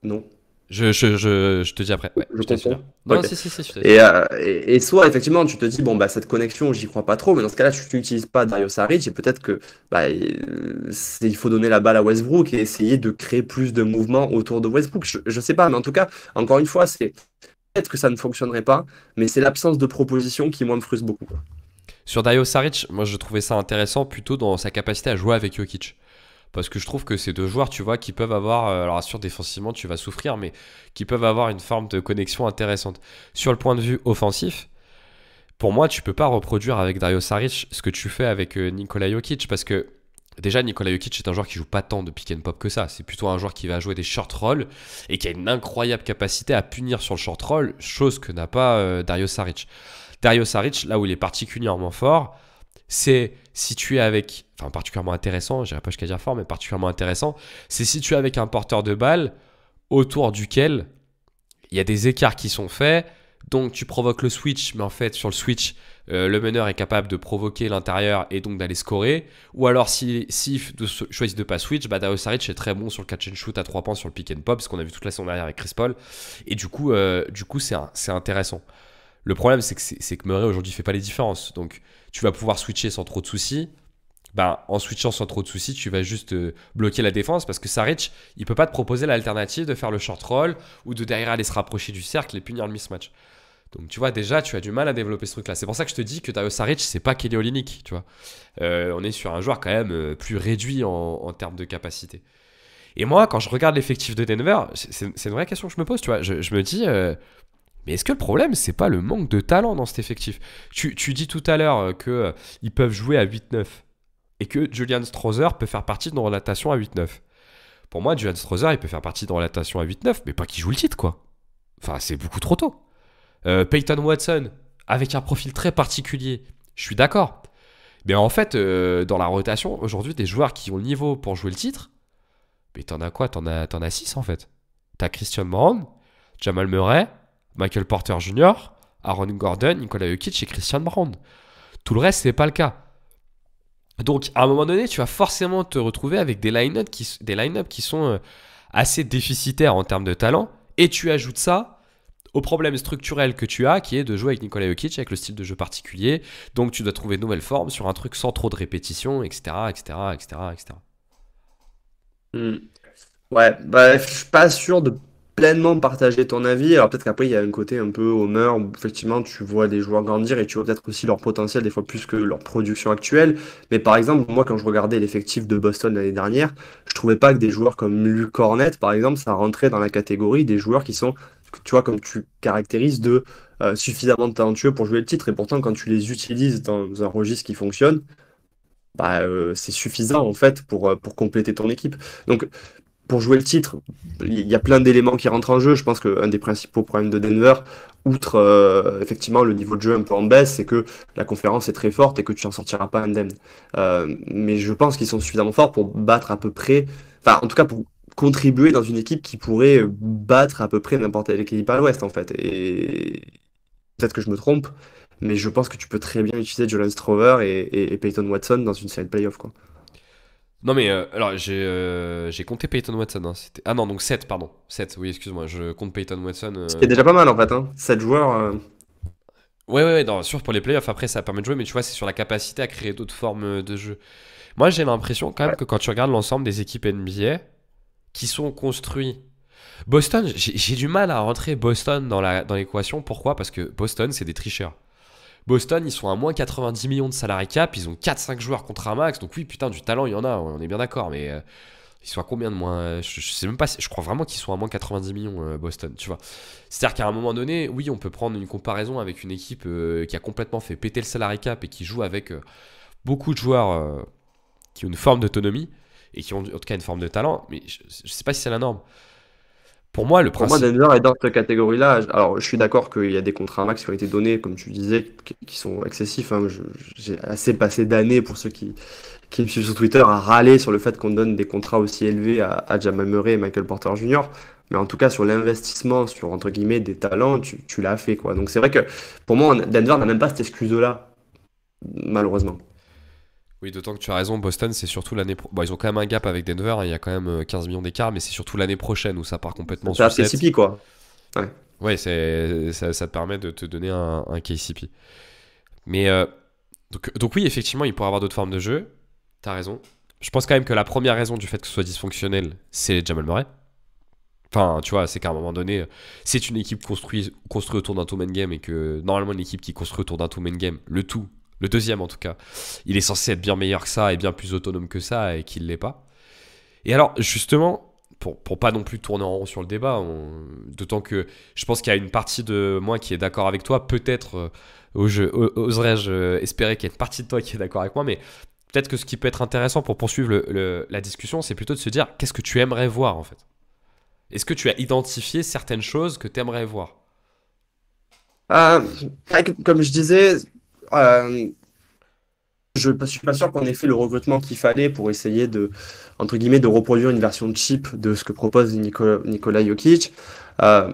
non, Je te dis après. Ouais, je je te laisse finir. confonds. Non, Ok. si, je te laisse Et, finir. soit, effectivement, tu te dis, bon, bah, cette connexion, j'y crois pas trop, mais dans ce cas-là, tu n'utilises pas Dario Saric et peut-être que bah, il faut donner la balle à Westbrook et essayer de créer plus de mouvements autour de Westbrook. Je sais pas, mais en tout cas, encore une fois, c'est peut-être que ça ne fonctionnerait pas, mais c'est l'absence de proposition qui, moi, me frustre beaucoup. Sur Dario Saric, moi je trouvais ça intéressant plutôt dans sa capacité à jouer avec Jokic. Parce que je trouve que ces deux joueurs, tu vois, qui peuvent avoir, alors sûr défensivement tu vas souffrir, mais qui peuvent avoir une forme de connexion intéressante. Sur le point de vue offensif, pour moi tu peux pas reproduire avec Dario Saric ce que tu fais avec Nikola Jokic, parce que déjà Nikola Jokic est un joueur qui joue pas tant de pick and pop que ça. C'est plutôt un joueur qui va jouer des short rolls et qui a une incroyable capacité à punir sur le short roll, chose que n'a pas Dario Saric. Dario Saric, là où il est particulièrement fort, c'est si tu es avec, enfin particulièrement intéressant, je dirais pas jusqu'à dire fort, mais particulièrement intéressant, c'est si tu es avec un porteur de balle autour duquel il y a des écarts qui sont faits, donc tu provoques le switch, mais en fait sur le switch, le meneur est capable de provoquer l'intérieur et donc d'aller scorer, ou alors si choisit de pas switch, bah Dario Saric est très bon sur le catch and shoot à 3 points sur le pick and pop, ce qu'on a vu toute la saison dernière avec Chris Paul, et du coup c'est intéressant. Le problème, c'est que Murray aujourd'hui fait pas les différences. Donc, tu vas pouvoir switcher sans trop de soucis. Ben, en switchant sans trop de soucis, tu vas juste bloquer la défense parce que Saric, il peut pas te proposer l'alternative de faire le short roll ou de derrière aller se rapprocher du cercle et punir le mismatch. Donc, tu vois, déjà, tu as du mal à développer ce truc-là. C'est pour ça que je te dis que Dario Saric, c'est pas Kelly Olynyk, tu vois. On est sur un joueur quand même plus réduit en termes de capacité. Et moi, quand je regarde l'effectif de Denver, c'est une vraie question que je me pose, tu vois. Je me dis, mais est-ce que le problème, c'est pas le manque de talent dans cet effectif? Tu dis tout à l'heure qu'ils peuvent jouer à 8-9 et que Julian Strother peut faire partie de nos rotations à 8-9. Pour moi, Julian Strother, il peut faire partie de nos rotations à 8-9, mais pas qu'il joue le titre, quoi. Enfin, c'est beaucoup trop tôt. Peyton Watson, avec un profil très particulier, je suis d'accord. Mais en fait, dans la rotation, aujourd'hui, des joueurs qui ont le niveau pour jouer le titre, mais t'en as quoi? T'en as 6 en fait. T'as Christian Brown, Jamal Murray, Michael Porter Jr., Aaron Gordon, Nikola Jokic et Christian Brown. Tout le reste, c'est pas le cas. Donc, à un moment donné, tu vas forcément te retrouver avec des line-up qui sont assez déficitaires en termes de talent. Et tu ajoutes ça au problème structurel que tu as, qui est de jouer avec Nikola Jokic, avec le style de jeu particulier. Donc, tu dois trouver de nouvelles formes sur un truc sans trop de répétitions, etc., etc., etc., etc. Hmm. Ouais, bah, je suis pas sûr de pleinement partager ton avis. Alors peut-être qu'après, il y a un côté un peu Homer où effectivement tu vois des joueurs grandir et tu vois peut-être aussi leur potentiel des fois plus que leur production actuelle. Mais par exemple, moi, quand je regardais l'effectif de Boston l'année dernière, je trouvais pas que des joueurs comme Luke Cornett, par exemple, ça rentrait dans la catégorie des joueurs qui sont, tu vois, comme tu caractérises, de suffisamment talentueux pour jouer le titre. Et pourtant, quand tu les utilises dans un registre qui fonctionne, bah, c'est suffisant en fait pour compléter ton équipe. Donc, pour jouer le titre, il y a plein d'éléments qui rentrent en jeu. Je pense qu'un des principaux problèmes de Denver, outre effectivement le niveau de jeu un peu en baisse, c'est que la conférence est très forte et que tu n'en sortiras pas indemne. Mais je pense qu'ils sont suffisamment forts pour battre à peu près, enfin en tout cas pour contribuer dans une équipe qui pourrait battre à peu près n'importe quelle équipe à l'Ouest en fait. Et peut-être que je me trompe, mais je pense que tu peux très bien utiliser Jalen Strover et Peyton Watson dans une série de playoffs, quoi. Non mais alors j'ai compté Peyton Watson, hein, ah non, donc 7 pardon, 7, oui, excuse-moi, je compte Peyton Watson. C'est déjà pas mal en fait, hein. 7 joueurs. Ouais, non, sûr pour les playoffs, après ça permet de jouer, mais tu vois, c'est sur la capacité à créer d'autres formes de jeu. Moi, j'ai l'impression quand même Ouais. que quand tu regardes l'ensemble des équipes NBA qui sont construites. Boston, j'ai du mal à rentrer Boston dans l'équation. Pourquoi? Parce que Boston, c'est des tricheurs. Boston, ils sont à moins 90 millions de salariés cap, ils ont 4-5 joueurs contre un max, donc oui, putain, du talent, il y en a, on est bien d'accord, mais ils sont à combien de moins je sais même pas, je crois vraiment qu'ils sont à moins 90 millions, Boston, tu vois. C'est-à-dire qu'à un moment donné, oui, on peut prendre une comparaison avec une équipe qui a complètement fait péter le salarié cap et qui joue avec beaucoup de joueurs qui ont une forme d'autonomie et qui ont en tout cas une forme de talent, mais je sais pas si c'est la norme. Pour moi, le Pour moi, principe. Denver est dans cette catégorie-là. Alors, je suis d'accord qu'il y a des contrats max qui ont été donnés, comme tu disais, qui sont excessifs, hein. J'ai assez passé d'années, pour ceux qui me suivent sur Twitter, à râler sur le fait qu'on donne des contrats aussi élevés à Jamal Murray et Michael Porter Jr. Mais en tout cas, sur l'investissement, sur entre guillemets des talents, tu l'as fait, quoi. Donc c'est vrai que pour moi, Denver n'a même pas cette excuse-là, malheureusement. Oui, d'autant que tu as raison, Boston, c'est surtout Bon, ils ont quand même un gap avec Denver, hein, il y a quand même 15 millions d'écart, mais c'est surtout l'année prochaine où ça part complètement en C'est assez sucette. CP, quoi. Ouais. Ouais, ça te permet de te donner un KCP. Mais donc oui, effectivement, il pourrait avoir d'autres formes de jeu. T'as raison. Je pense quand même que la première raison du fait que ce soit dysfonctionnel, c'est Jamal Murray. Enfin, tu vois, c'est qu'à un moment donné, c'est une équipe construite autour d'un two-man game et que normalement, une équipe qui construit autour d'un two-man game, le deuxième en tout cas, il est censé être bien meilleur que ça et bien plus autonome que ça et qu'il l'est pas. Et alors, justement, pour pas non plus tourner en rond sur le débat, d'autant que je pense qu'il y a une partie de moi qui est d'accord avec toi, peut-être oserais-je espérer qu'il y ait une partie de toi qui est d'accord avec moi, mais peut-être que ce qui peut être intéressant pour poursuivre la discussion, c'est plutôt de se dire qu'est-ce que tu aimerais voir en fait. Est-ce que tu as identifié certaines choses que tu aimerais voir? Euh, Comme je disais, euh, je ne suis pas sûr qu'on ait fait le recrutement qu'il fallait pour essayer de, entre guillemets, de reproduire une version cheap de ce que propose Nikola Jokic. Euh,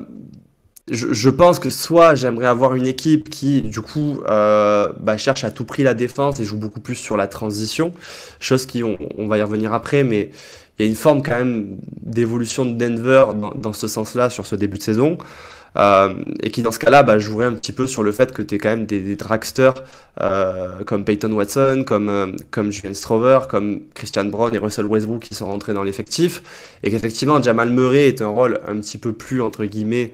je pense que soit j'aimerais avoir une équipe qui, du coup, cherche à tout prix la défense et joue beaucoup plus sur la transition, chose qui, on va y revenir après, mais il y a une forme quand même d'évolution de Denver dans ce sens-là sur ce début de saison. Et qui dans ce cas-là jouerait un petit peu sur le fait que tu es quand même des dragsters comme Peyton Watson, comme Julian Strover, comme Christian Brown et Russell Westbrook qui sont rentrés dans l'effectif, et qu'effectivement Jamal Murray est un rôle un petit peu plus entre guillemets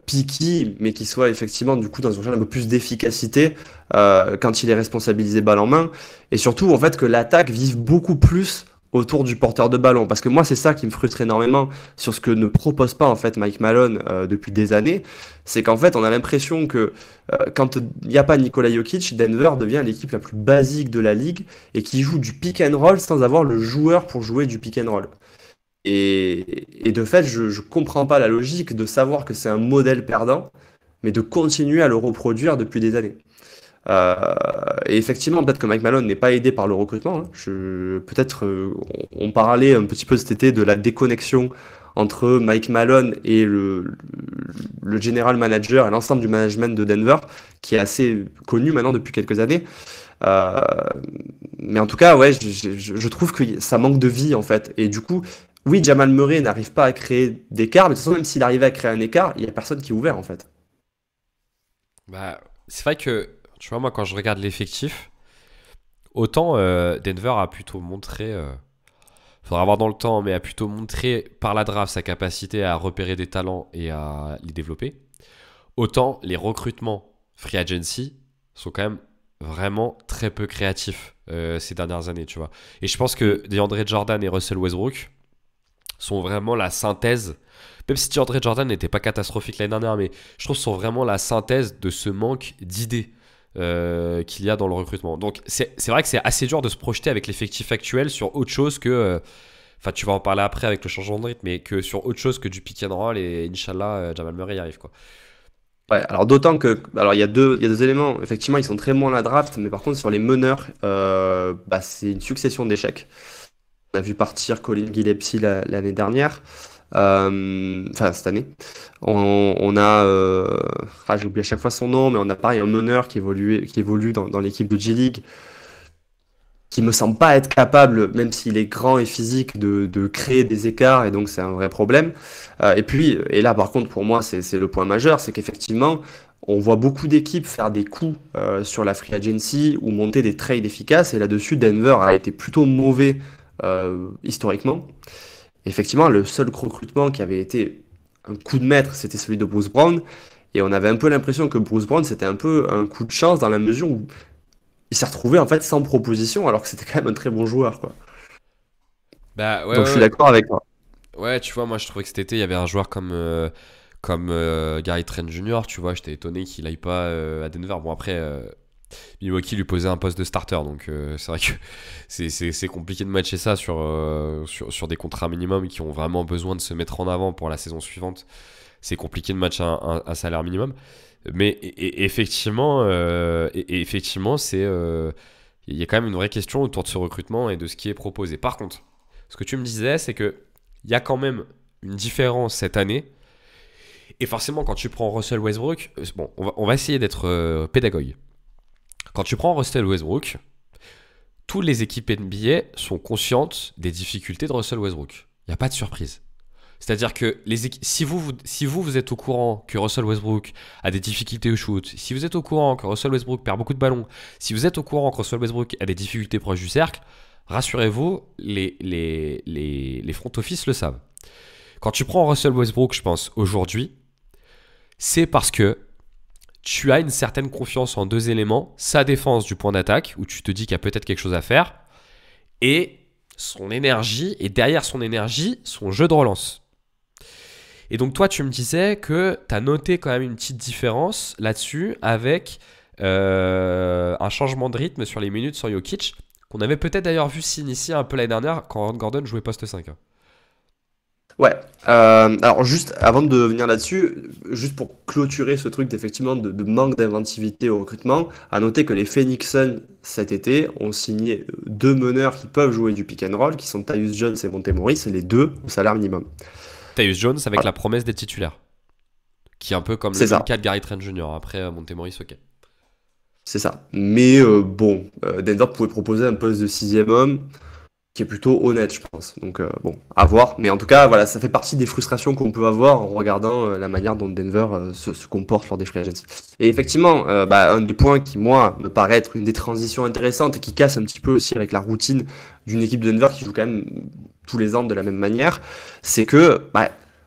picky, mais qui soit effectivement du coup dans un jeu un peu plus d'efficacité quand il est responsabilisé balle en main, et surtout en fait que l'attaque vive beaucoup plus autour du porteur de ballon. Parce que moi, c'est ça qui me frustre énormément sur ce que ne propose pas en fait Mike Malone depuis des années. C'est qu'en fait, on a l'impression que quand il n'y a pas Nikola Jokic, Denver devient l'équipe la plus basique de la ligue et qui joue du pick and roll sans avoir le joueur pour jouer du pick and roll. Et de fait, je comprends pas la logique de savoir que c'est un modèle perdant, mais de continuer à le reproduire depuis des années. Euh, et effectivement, peut-être que Mike Malone n'est pas aidé par le recrutement, hein. Peut-être on parlait un petit peu cet été de la déconnexion entre Mike Malone et le general manager et l'ensemble du management de Denver, qui est assez connu maintenant depuis quelques années. Euh, mais en tout cas, ouais, je trouve que ça manque de vie en fait. Et du coup, oui, Jamal Murray n'arrive pas à créer d'écart, mais de toute façon, même s'il arrivait à créer un écart, il n'y a personne qui est ouvert en fait. Bah, c'est vrai que, tu vois, moi, quand je regarde l'effectif, autant Denver a plutôt montré, faudra voir dans le temps, mais a plutôt montré par la draft sa capacité à repérer des talents et à les développer. Autant les recrutements free agency sont quand même vraiment très peu créatifs ces dernières années, tu vois. Et je pense que DeAndre Jordan et Russell Westbrook sont vraiment la synthèse. Même si DeAndre Jordan n'était pas catastrophique l'année dernière, mais je trouve qu'ils sont vraiment la synthèse de ce manque d'idées qu'il y a dans le recrutement. Donc c'est vrai que c'est assez dur de se projeter avec l'effectif actuel sur autre chose que... Enfin, tu vas en parler après avec le changement de rythme, mais que sur autre chose que du pick and roll et Inch'Allah, Jamal Murray y arrive, quoi. Ouais, alors d'autant que, alors il y a deux éléments. Effectivement, ils sont très bons à la draft, mais par contre sur les meneurs, c'est une succession d'échecs. On a vu partir Colin Gillespie l'année dernière, enfin cette année. On a, j'ai oublié à chaque fois son nom, mais on a pareil un meneur qui évolue dans l'équipe de G League, qui me semble pas être capable, même s'il est grand et physique, de créer des écarts, et donc c'est un vrai problème. Et là par contre pour moi c'est le point majeur, c'est qu'effectivement on voit beaucoup d'équipes faire des coups sur la free agency ou monter des trades efficaces. Et là-dessus, Denver a été plutôt mauvais historiquement. Effectivement, le seul recrutement qui avait été un coup de maître, c'était celui de Bruce Brown. Et on avait un peu l'impression que Bruce Brown, c'était un peu un coup de chance dans la mesure où il s'est retrouvé en fait sans proposition, alors que c'était quand même un très bon joueur, quoi. Bah ouais, Donc je ouais, suis ouais. d'accord avec toi. Ouais, tu vois, moi je trouvais que cet été, il y avait un joueur comme Gary Trent Jr., tu vois, j'étais étonné qu'il aille pas à Denver. Bon, après, Milwaukee lui posait un poste de starter, donc c'est vrai que c'est compliqué de matcher ça sur des contrats minimums qui ont vraiment besoin de se mettre en avant pour la saison suivante. C'est compliqué de matcher un salaire minimum. Mais effectivement, effectivement, il y a quand même une vraie question autour de ce recrutement et de ce qui est proposé. Par contre, ce que tu me disais, c'est que il y a quand même une différence cette année. Et forcément, quand tu prends Russell Westbrook, bon, on va essayer d'être pédagogue. Quand tu prends Russell Westbrook, toutes les équipes NBA sont conscientes des difficultés de Russell Westbrook. Il n'y a pas de surprise. C'est-à-dire que si vous êtes au courant que Russell Westbrook a des difficultés au shoot, si vous êtes au courant que Russell Westbrook perd beaucoup de ballons, si vous êtes au courant que Russell Westbrook a des difficultés proches du cercle, rassurez-vous, les front office le savent. Quand tu prends Russell Westbrook, je pense, aujourd'hui, c'est parce que tu as une certaine confiance en deux éléments, sa défense du point d'attaque, où tu te dis qu'il y a peut-être quelque chose à faire, et son énergie, et derrière son énergie, son jeu de relance. Et donc toi, tu me disais que tu as noté quand même une petite différence là-dessus avec un changement de rythme sur les minutes sur Jokic, qu'on avait peut-être d'ailleurs vu s'initier un peu l'année dernière quand Aaron Gordon jouait poste 5. Ouais. Alors juste avant de venir là-dessus, juste pour clôturer ce truc d'effectivement de manque d'inventivité au recrutement, à noter que les Phoenix Suns cet été ont signé deux meneurs qui peuvent jouer du pick and roll, qui sont Tyus Jones et Monte Morris, et les deux au salaire minimum. Tyus Jones avec Voilà, la promesse d'être titulaire, qui est un peu comme le c'est même ça. cas de Gary Trent Jr. Après Montemoris, ok. C'est ça. Mais bon, Denver pouvait proposer un poste de sixième homme qui est plutôt honnête, je pense. Donc bon, à voir. Mais en tout cas, voilà, ça fait partie des frustrations qu'on peut avoir en regardant la manière dont Denver se comporte lors des free agency. Et effectivement, un des points qui, moi, me paraît être une des transitions intéressantes et qui casse un petit peu aussi avec la routine d'une équipe de Denver qui joue quand même tous les ans de la même manière, c'est que,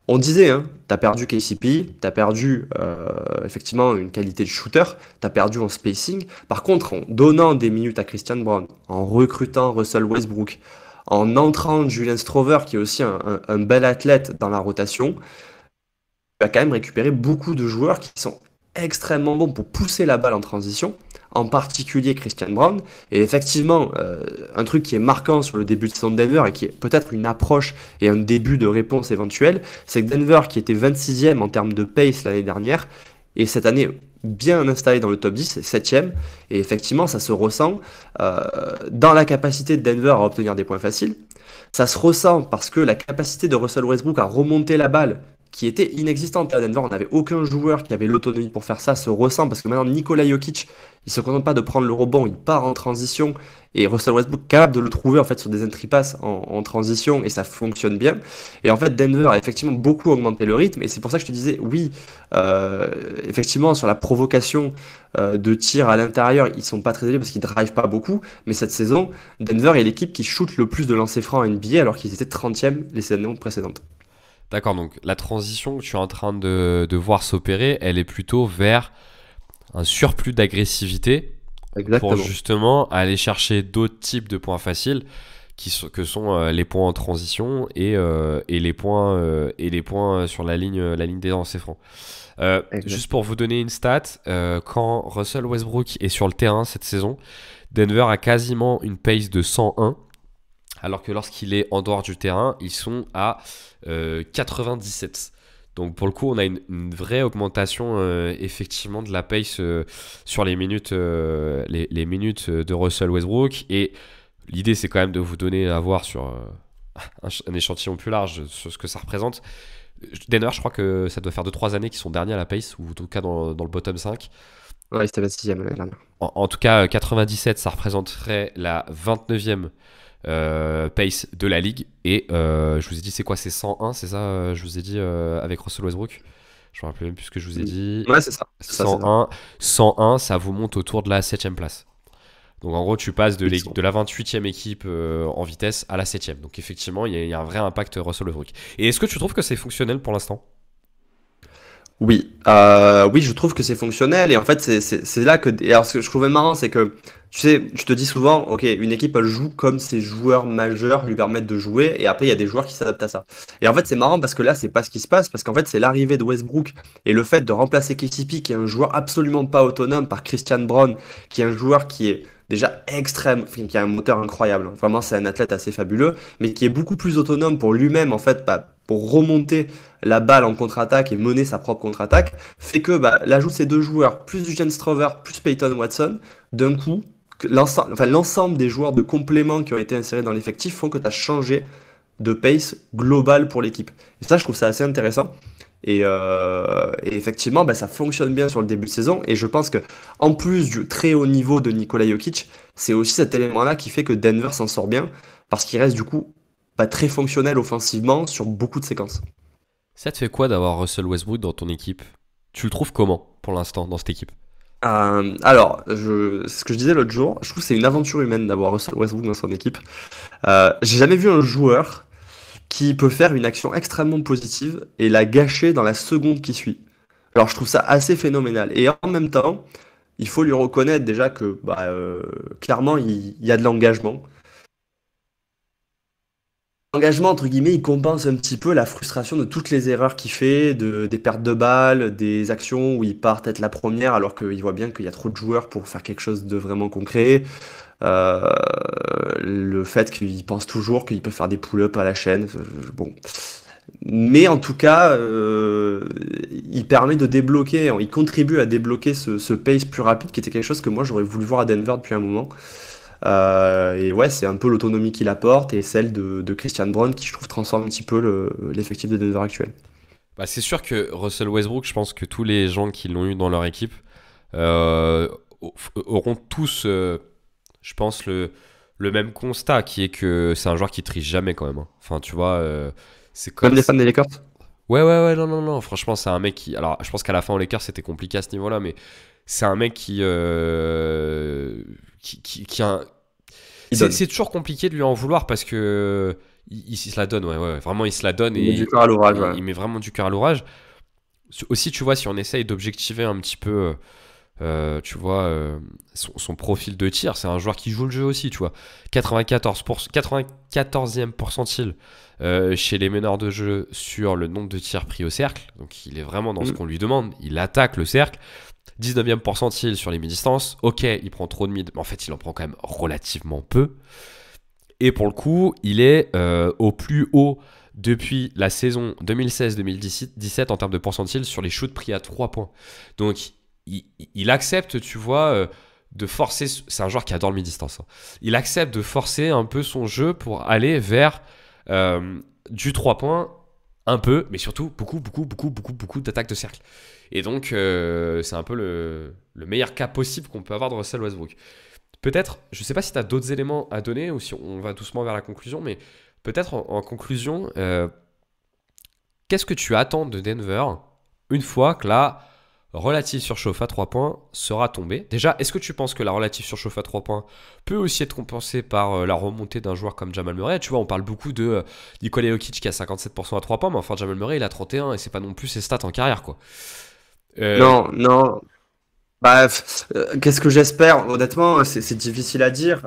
on disait, hein, t'as perdu KCP, t'as perdu effectivement une qualité de shooter, t'as perdu en spacing. Par contre, en donnant des minutes à Christian Brown, en recrutant Russell Westbrook, en entrant Julian Strover, qui est aussi un bel athlète dans la rotation, tu as quand même récupéré beaucoup de joueurs qui sont extrêmement bons pour pousser la balle en transition, en particulier Christian Brown. Et effectivement, un truc qui est marquant sur le début de saison de Denver et qui est peut-être une approche et un début de réponse éventuelle, c'est que Denver, qui était 26e en termes de pace l'année dernière, et cette année bien installé dans le top 10, 7e. Et effectivement, ça se ressent dans la capacité de Denver à obtenir des points faciles. Ça se ressent parce que la capacité de Russell Westbrook à remonter la balle, qui était inexistante à Denver, on n'avait aucun joueur qui avait l'autonomie pour faire ça, se ressent parce que maintenant Nikola Jokic, il se contente pas de prendre le rebond, il part en transition et Russell Westbrook est capable de le trouver en fait sur des entry pass en transition et ça fonctionne bien. Et en fait Denver a effectivement beaucoup augmenté le rythme et c'est pour ça que je te disais oui, effectivement sur la provocation de tir à l'intérieur, ils sont pas très élevés parce qu'ils drivent pas beaucoup, mais cette saison Denver est l'équipe qui shoot le plus de lancers francs en NBA alors qu'ils étaient 30e les saisons précédentes. D'accord, donc la transition que tu es en train de voir s'opérer, elle est plutôt vers un surplus d'agressivité pour Exactement. justement aller chercher d'autres types de points faciles que sont les points en transition et les points sur la ligne des lancers francs. Exact. Juste pour vous donner une stat, quand Russell Westbrook est sur le terrain cette saison, Denver a quasiment une pace de 101, alors que lorsqu'il est en dehors du terrain, ils sont à 97. Donc pour le coup, on a une vraie augmentation effectivement de la pace sur les minutes de Russell Westbrook. Et l'idée, c'est quand même de vous donner à voir sur un échantillon plus large sur ce que ça représente. Denver, je crois que ça doit faire 2-3 années qu'ils sont derniers à la pace, ou en tout cas dans le bottom 5. Ouais, c'était 26e l'année dernière. En tout cas, 97, ça représenterait la 29e pace de la ligue. Et je vous ai dit, c'est quoi? C'est 101, c'est ça? Je vous ai dit avec Russell Westbrook. Je me rappelle même plus ce que je vous ai dit. Ouais, c'est ça. C'est ça, c'est ça. 101, 101, ça vous monte autour de la 7ème place. Donc en gros, tu passes de la 28e équipe en vitesse à la 7ème. Donc effectivement, il y a un vrai impact Russell Westbrook. Et est-ce que tu trouves que c'est fonctionnel pour l'instant? Oui, oui, je trouve que c'est fonctionnel et en fait c'est là que et alors ce que je trouvais marrant c'est que tu sais, tu te dis souvent ok, une équipe elle joue comme ses joueurs majeurs lui permettent de jouer et après il y a des joueurs qui s'adaptent à ça. Et en fait c'est marrant parce que là c'est pas ce qui se passe parce qu'en fait c'est l'arrivée de Westbrook et le fait de remplacer KCP qui est un joueur absolument pas autonome par Christian Brown qui est un joueur qui est déjà extrême, enfin, qui a un moteur incroyable. Vraiment c'est un athlète assez fabuleux mais qui est beaucoup plus autonome pour lui-même en fait pour remonter la balle en contre-attaque et mener sa propre contre-attaque, fait que l'ajout de ces deux joueurs, plus Eugene Strover, plus Peyton Watson, d'un coup, l'ensemble des joueurs de complément qui ont été insérés dans l'effectif font que tu as changé de pace global pour l'équipe. Et ça, je trouve ça assez intéressant. Et effectivement, ça fonctionne bien sur le début de saison. Et je pense que en plus du très haut niveau de Nikola Jokic, c'est aussi cet élément-là qui fait que Denver s'en sort bien, parce qu'il reste du coup très fonctionnel offensivement sur beaucoup de séquences. Ça te fait quoi d'avoir Russell Westbrook dans ton équipe? Tu le trouves comment pour l'instant dans cette équipe? Alors, ce que je disais l'autre jour, je trouve que c'est une aventure humaine d'avoir Russell Westbrook dans son équipe. J'ai jamais vu un joueur qui peut faire une action extrêmement positive et la gâcher dans la seconde qui suit. Alors, je trouve ça assez phénoménal. Et en même temps, il faut lui reconnaître déjà que clairement, il y a de l'engagement. L'engagement, entre guillemets, il compense un petit peu la frustration de toutes les erreurs qu'il fait, des pertes de balles, des actions où il part être la première alors qu'il voit bien qu'il y a trop de joueurs pour faire quelque chose de vraiment concret. Euh, le fait qu'il pense toujours qu'il peut faire des pull-ups à la chaîne. Bon. Mais en tout cas, il permet de débloquer, il contribue à débloquer ce pace plus rapide qui était quelque chose que moi j'aurais voulu voir à Denver depuis un moment. Et ouais, c'est un peu l'autonomie qu'il apporte et celle de Christian Brown qui, je trouve, transforme un petit peu l'effectif de Denver actuel. C'est sûr que Russell Westbrook, je pense que tous les gens qui l'ont eu dans leur équipe euh, auront tous, je pense, le même constat qui est que c'est un joueur qui triche jamais quand même. Hein. Enfin, tu vois, c'est comme. Même les fans des Lakers? Ouais, non, non, non. Franchement, c'est un mec qui. Alors, je pense qu'à la fin, aux Lakers, c'était compliqué à ce niveau-là, mais c'est un mec qui a. Il donne. C'est toujours compliqué de lui en vouloir parce que il se la donne, ouais, vraiment il se la donne Il met et du cœur à l'ouvrage, ouais. il met vraiment du cœur à l'ouvrage. Aussi, tu vois, si on essaye d'objectiver un petit peu, tu vois, son profil de tir, c'est un joueur qui joue le jeu aussi, tu vois. 94e percentile chez les meneurs de jeu sur le nombre de tirs pris au cercle, donc il est vraiment dans ce qu'on lui demande, il attaque le cercle. 19e percentile sur les mi-distances. Ok, il prend trop de mid, mais en fait, il en prend quand même relativement peu. Et pour le coup, il est au plus haut depuis la saison 2016-2017 en termes de percentile sur les shoots pris à 3 points. Donc, il accepte, tu vois, de forcer. C'est un joueur qui adore le mi-distance. Hein. Il accepte de forcer un peu son jeu pour aller vers du 3 points. Un peu, mais surtout beaucoup d'attaques de cercle. Et donc, c'est un peu le meilleur cas possible qu'on peut avoir de Russell Westbrook. Peut-être, je ne sais pas si tu as d'autres éléments à donner ou si on va doucement vers la conclusion, mais peut-être en conclusion, qu'est-ce que tu attends de Denver une fois que la relative surchauffe à 3 points sera tombée? Déjà, est-ce que tu penses que la relative surchauffe à 3 points peut aussi être compensée par la remontée d'un joueur comme Jamal Murray? Tu vois, on parle beaucoup de Nikola Jokic qui a 57% à 3 points, mais enfin Jamal Murray il a 31 et c'est pas non plus ses stats en carrière, quoi. Non. Qu'est-ce que j'espère? Honnêtement, c'est difficile à dire.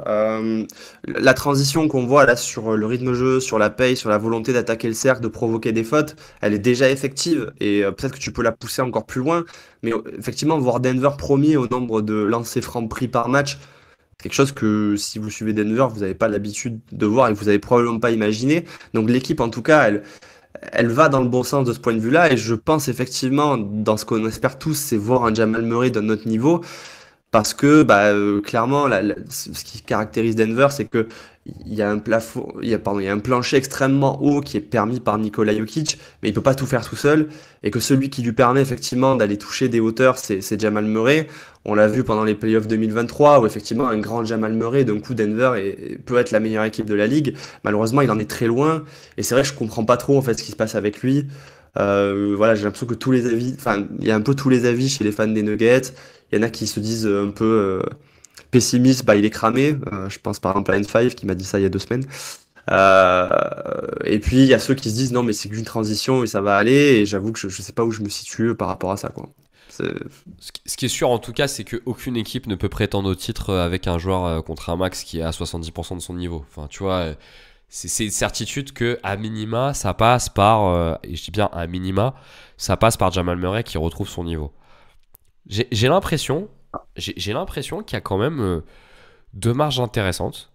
La transition qu'on voit là sur le rythme de jeu, sur la pace, sur la volonté d'attaquer le cercle, de provoquer des fautes, elle est déjà effective et peut-être que tu peux la pousser encore plus loin. Mais effectivement, voir Denver premier au nombre de lancers francs pris par match, c'est quelque chose que si vous suivez Denver, vous n'avez pas l'habitude de voir et que vous n'avez probablement pas imaginé. Donc l'équipe, en tout cas, elle va dans le bon sens de ce point de vue-là et je pense effectivement, dans ce qu'on espère tous, c'est voir un Jamal Murray d'un autre niveau parce que clairement, ce qui caractérise Denver, c'est que il y a un plafond, il y a un plancher extrêmement haut qui est permis par Nikola Jokic, mais il peut pas tout faire tout seul et que celui qui lui permet effectivement d'aller toucher des hauteurs, c'est Jamal Murray. On l'a vu pendant les playoffs 2023 où effectivement un grand Jamal Murray, d'un coup Denver peut être la meilleure équipe de la ligue. Malheureusement, il en est très loin et c'est vrai que je comprends pas trop en fait ce qui se passe avec lui. Voilà, j'ai l'impression que tous les avis, enfin, il y a un peu tous les avis chez les fans des Nuggets. Il y en a qui se disent un peu pessimistes, bah il est cramé. Je pense par exemple à N5 qui m'a dit ça il y a 2 semaines. Euh, et puis il y a ceux qui se disent non mais c'est qu'une transition et ça va aller. Et j'avoue que je sais pas où je me situe par rapport à ça, quoi. C'est- Ce qui est sûr en tout cas, c'est qu'aucune équipe ne peut prétendre au titre avec un joueur contre un max qui est à 70% de son niveau. Enfin, tu vois, c'est une certitude que à minima, ça passe par, et je dis bien à minima, ça passe par Jamal Murray qui retrouve son niveau. J'ai l'impression, j'ai l'impression qu'il y a quand même deux marges intéressantes.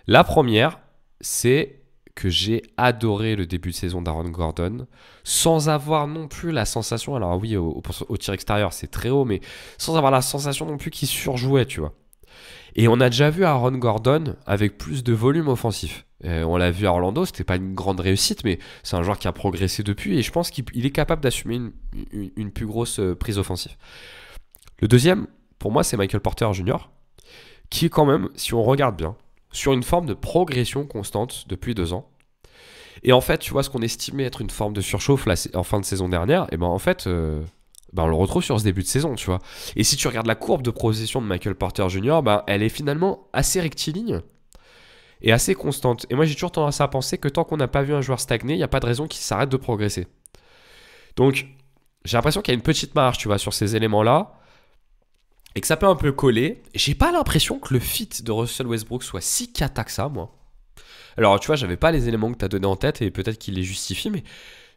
La première, c'est que j'ai adoré le début de saison d'Aaron Gordon, sans avoir non plus la sensation, alors oui, au tir extérieur, c'est très haut, mais sans avoir la sensation non plus qu'il surjouait, tu vois. Et on a déjà vu Aaron Gordon avec plus de volume offensif. On l'a vu à Orlando, c'était pas une grande réussite, mais c'est un joueur qui a progressé depuis, et je pense qu'il est capable d'assumer une plus grosse prise offensive. Le deuxième, pour moi, c'est Michael Porter Jr., qui est quand même, si on regarde bien, sur une forme de progression constante depuis 2 ans. Et en fait, tu vois, ce qu'on estimait être une forme de surchauffe en fin de saison dernière, et ben en fait, on le retrouve sur ce début de saison, tu vois. Et si tu regardes la courbe de progression de Michael Porter Jr., ben, elle est finalement assez rectiligne et assez constante. Et moi, j'ai toujours tendance à penser que tant qu'on n'a pas vu un joueur stagner, il n'y a pas de raison qu'il s'arrête de progresser. Donc, j'ai l'impression qu'il y a une petite marge, tu vois, sur ces éléments-là, et que ça peut un peu coller. J'ai pas l'impression que le fit de Russell Westbrook soit si cata que ça, moi. Alors, tu vois, j'avais pas les éléments que tu as donnés en tête, et peut-être qu'il les justifie, mais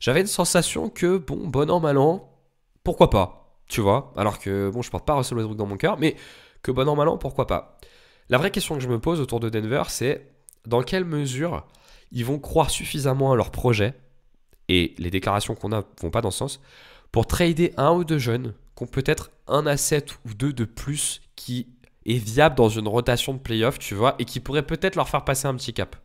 j'avais une sensation que, bon an, mal an, pourquoi pas, tu vois. Alors que, bon, je porte pas Russell Westbrook dans mon cœur, mais que bon an, mal an, pourquoi pas. La vraie question que je me pose autour de Denver, c'est dans quelle mesure ils vont croire suffisamment à leur projet, et les déclarations qu'on a vont pas dans ce sens, pour trader un ou deux jeunes qui ont peut-être un asset ou deux de plus qui est viable dans une rotation de playoff, tu vois, et qui pourrait peut-être leur faire passer un petit cap.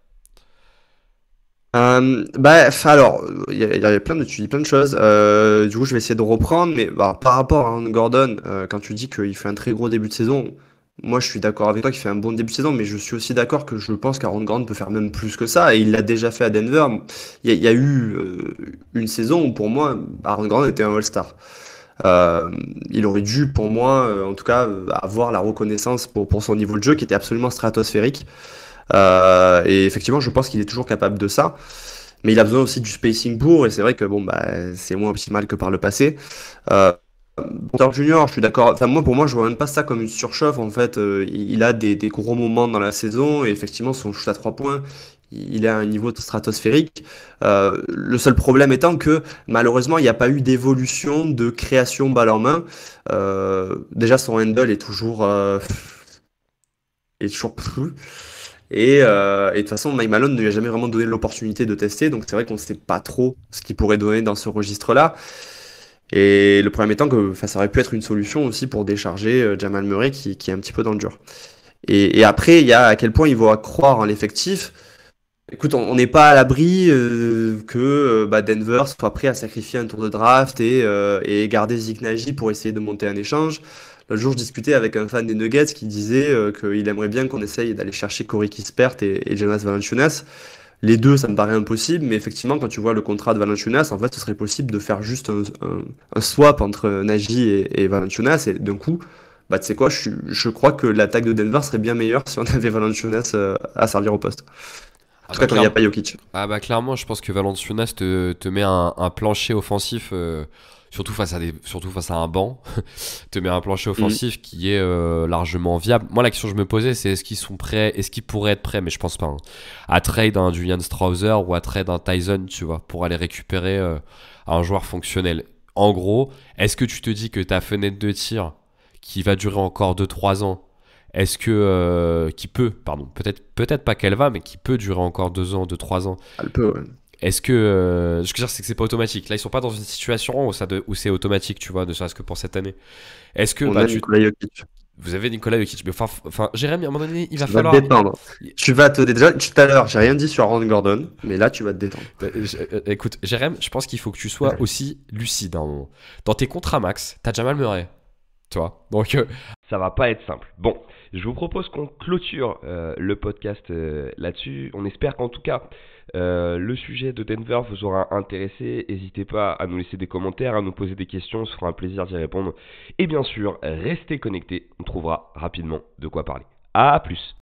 Alors, il y a plein de, tu dis plein de choses. Du coup, je vais essayer de reprendre, mais bah, par rapport à Aaron Gordon, quand tu dis qu'il fait un très gros début de saison, moi je suis d'accord avec toi qu'il fait un bon début de saison, mais je suis aussi d'accord que je pense qu'Aaron Gordon peut faire même plus que ça, et il l'a déjà fait à Denver. Il y a eu une saison où pour moi, Aaron Gordon était un All-Star. Euh, il aurait dû, pour moi, en tout cas, avoir la reconnaissance pour son niveau de jeu qui était absolument stratosphérique. Et effectivement, je pense qu'il est toujours capable de ça. Mais il a besoin aussi du spacing pour, et c'est vrai que bon, bah, c'est moins optimal que par le passé. Euh, Porter Junior, je suis d'accord. Enfin, moi, pour moi, je vois même pas ça comme une surchauffe. En fait, il a des gros moments dans la saison, et effectivement, son shoot à 3 points, il est à un niveau stratosphérique. Le seul problème étant que malheureusement, il n'y a pas eu d'évolution de création balle en main. Déjà, son handle est toujours plus. Et de toute façon, Mike Malone ne lui a jamais vraiment donné l'opportunité de tester, donc c'est vrai qu'on ne sait pas trop ce qu'il pourrait donner dans ce registre-là. Et le problème étant que enfin, ça aurait pu être une solution aussi pour décharger Jamal Murray qui est un petit peu dans le dur. Et après, il y a à quel point il va croire en l'effectif. Écoute, on n'est pas à l'abri que bah, Denver soit prêt à sacrifier un tour de draft et garder Zeke Nagy pour essayer de monter un échange. L'autre jour, je discutais avec un fan des Nuggets qui disait qu'il aimerait bien qu'on essaye d'aller chercher Corey Kispert et Jonas Valanciunas. Les deux, ça me paraît impossible, mais effectivement, quand tu vois le contrat de Valanciunas, en fait, ce serait possible de faire juste un swap entre Nagy et Valanciunas, et d'un coup, bah, tu sais quoi, je crois que l'attaque de Denver serait bien meilleure si on avait Valanciunas à servir au poste. En Ah tout bah, cas, quand il n'y a pas Jokic. clairement, je pense que Valanciunas te met un plancher offensif, surtout face à un banc, te met un plancher Mhm. offensif qui est largement viable. Moi, la question que je me posais, c'est est-ce qu'ils sont prêts, est-ce qu'ils pourraient être prêts, mais je pense pas, hein, à trade un Julian Strouser ou à trade un Tyson, tu vois, pour aller récupérer un joueur fonctionnel. En gros, est-ce que tu te dis que ta fenêtre de tir, qui va durer encore 2 3 ans, est-ce que qui peut, pardon, peut-être pas qu'elle va, mais qui peut durer encore 2 ans, 2 3 ans. Ah, le peu, ouais. Est-ce que ce que je veux dire, c'est que c'est pas automatique. Là, ils sont pas dans une situation où c'est automatique, tu vois, ne serait-ce que pour cette année. Est-ce que On bah a Nikola Jokic. vous avez Nicolas Jokic, mais Jérémy, à un moment donné, il va Tu vas te falloir. détendre. Tu vas te déjà tout à l'heure, j'ai rien dit sur Aaron Gordon, mais là tu vas te détendre. Écoute, Jérémy, je pense qu'il faut que tu sois aussi lucide à un moment. Dans tes contrats max, t'as Jamal Murray. Tu vois. Donc, ça va pas être simple. Bon, je vous propose qu'on clôture le podcast là-dessus. On espère qu'en tout cas, le sujet de Denver vous aura intéressé. N'hésitez pas à nous laisser des commentaires, à nous poser des questions. Ce sera un plaisir d'y répondre. Et bien sûr, restez connectés. On trouvera rapidement de quoi parler. À plus.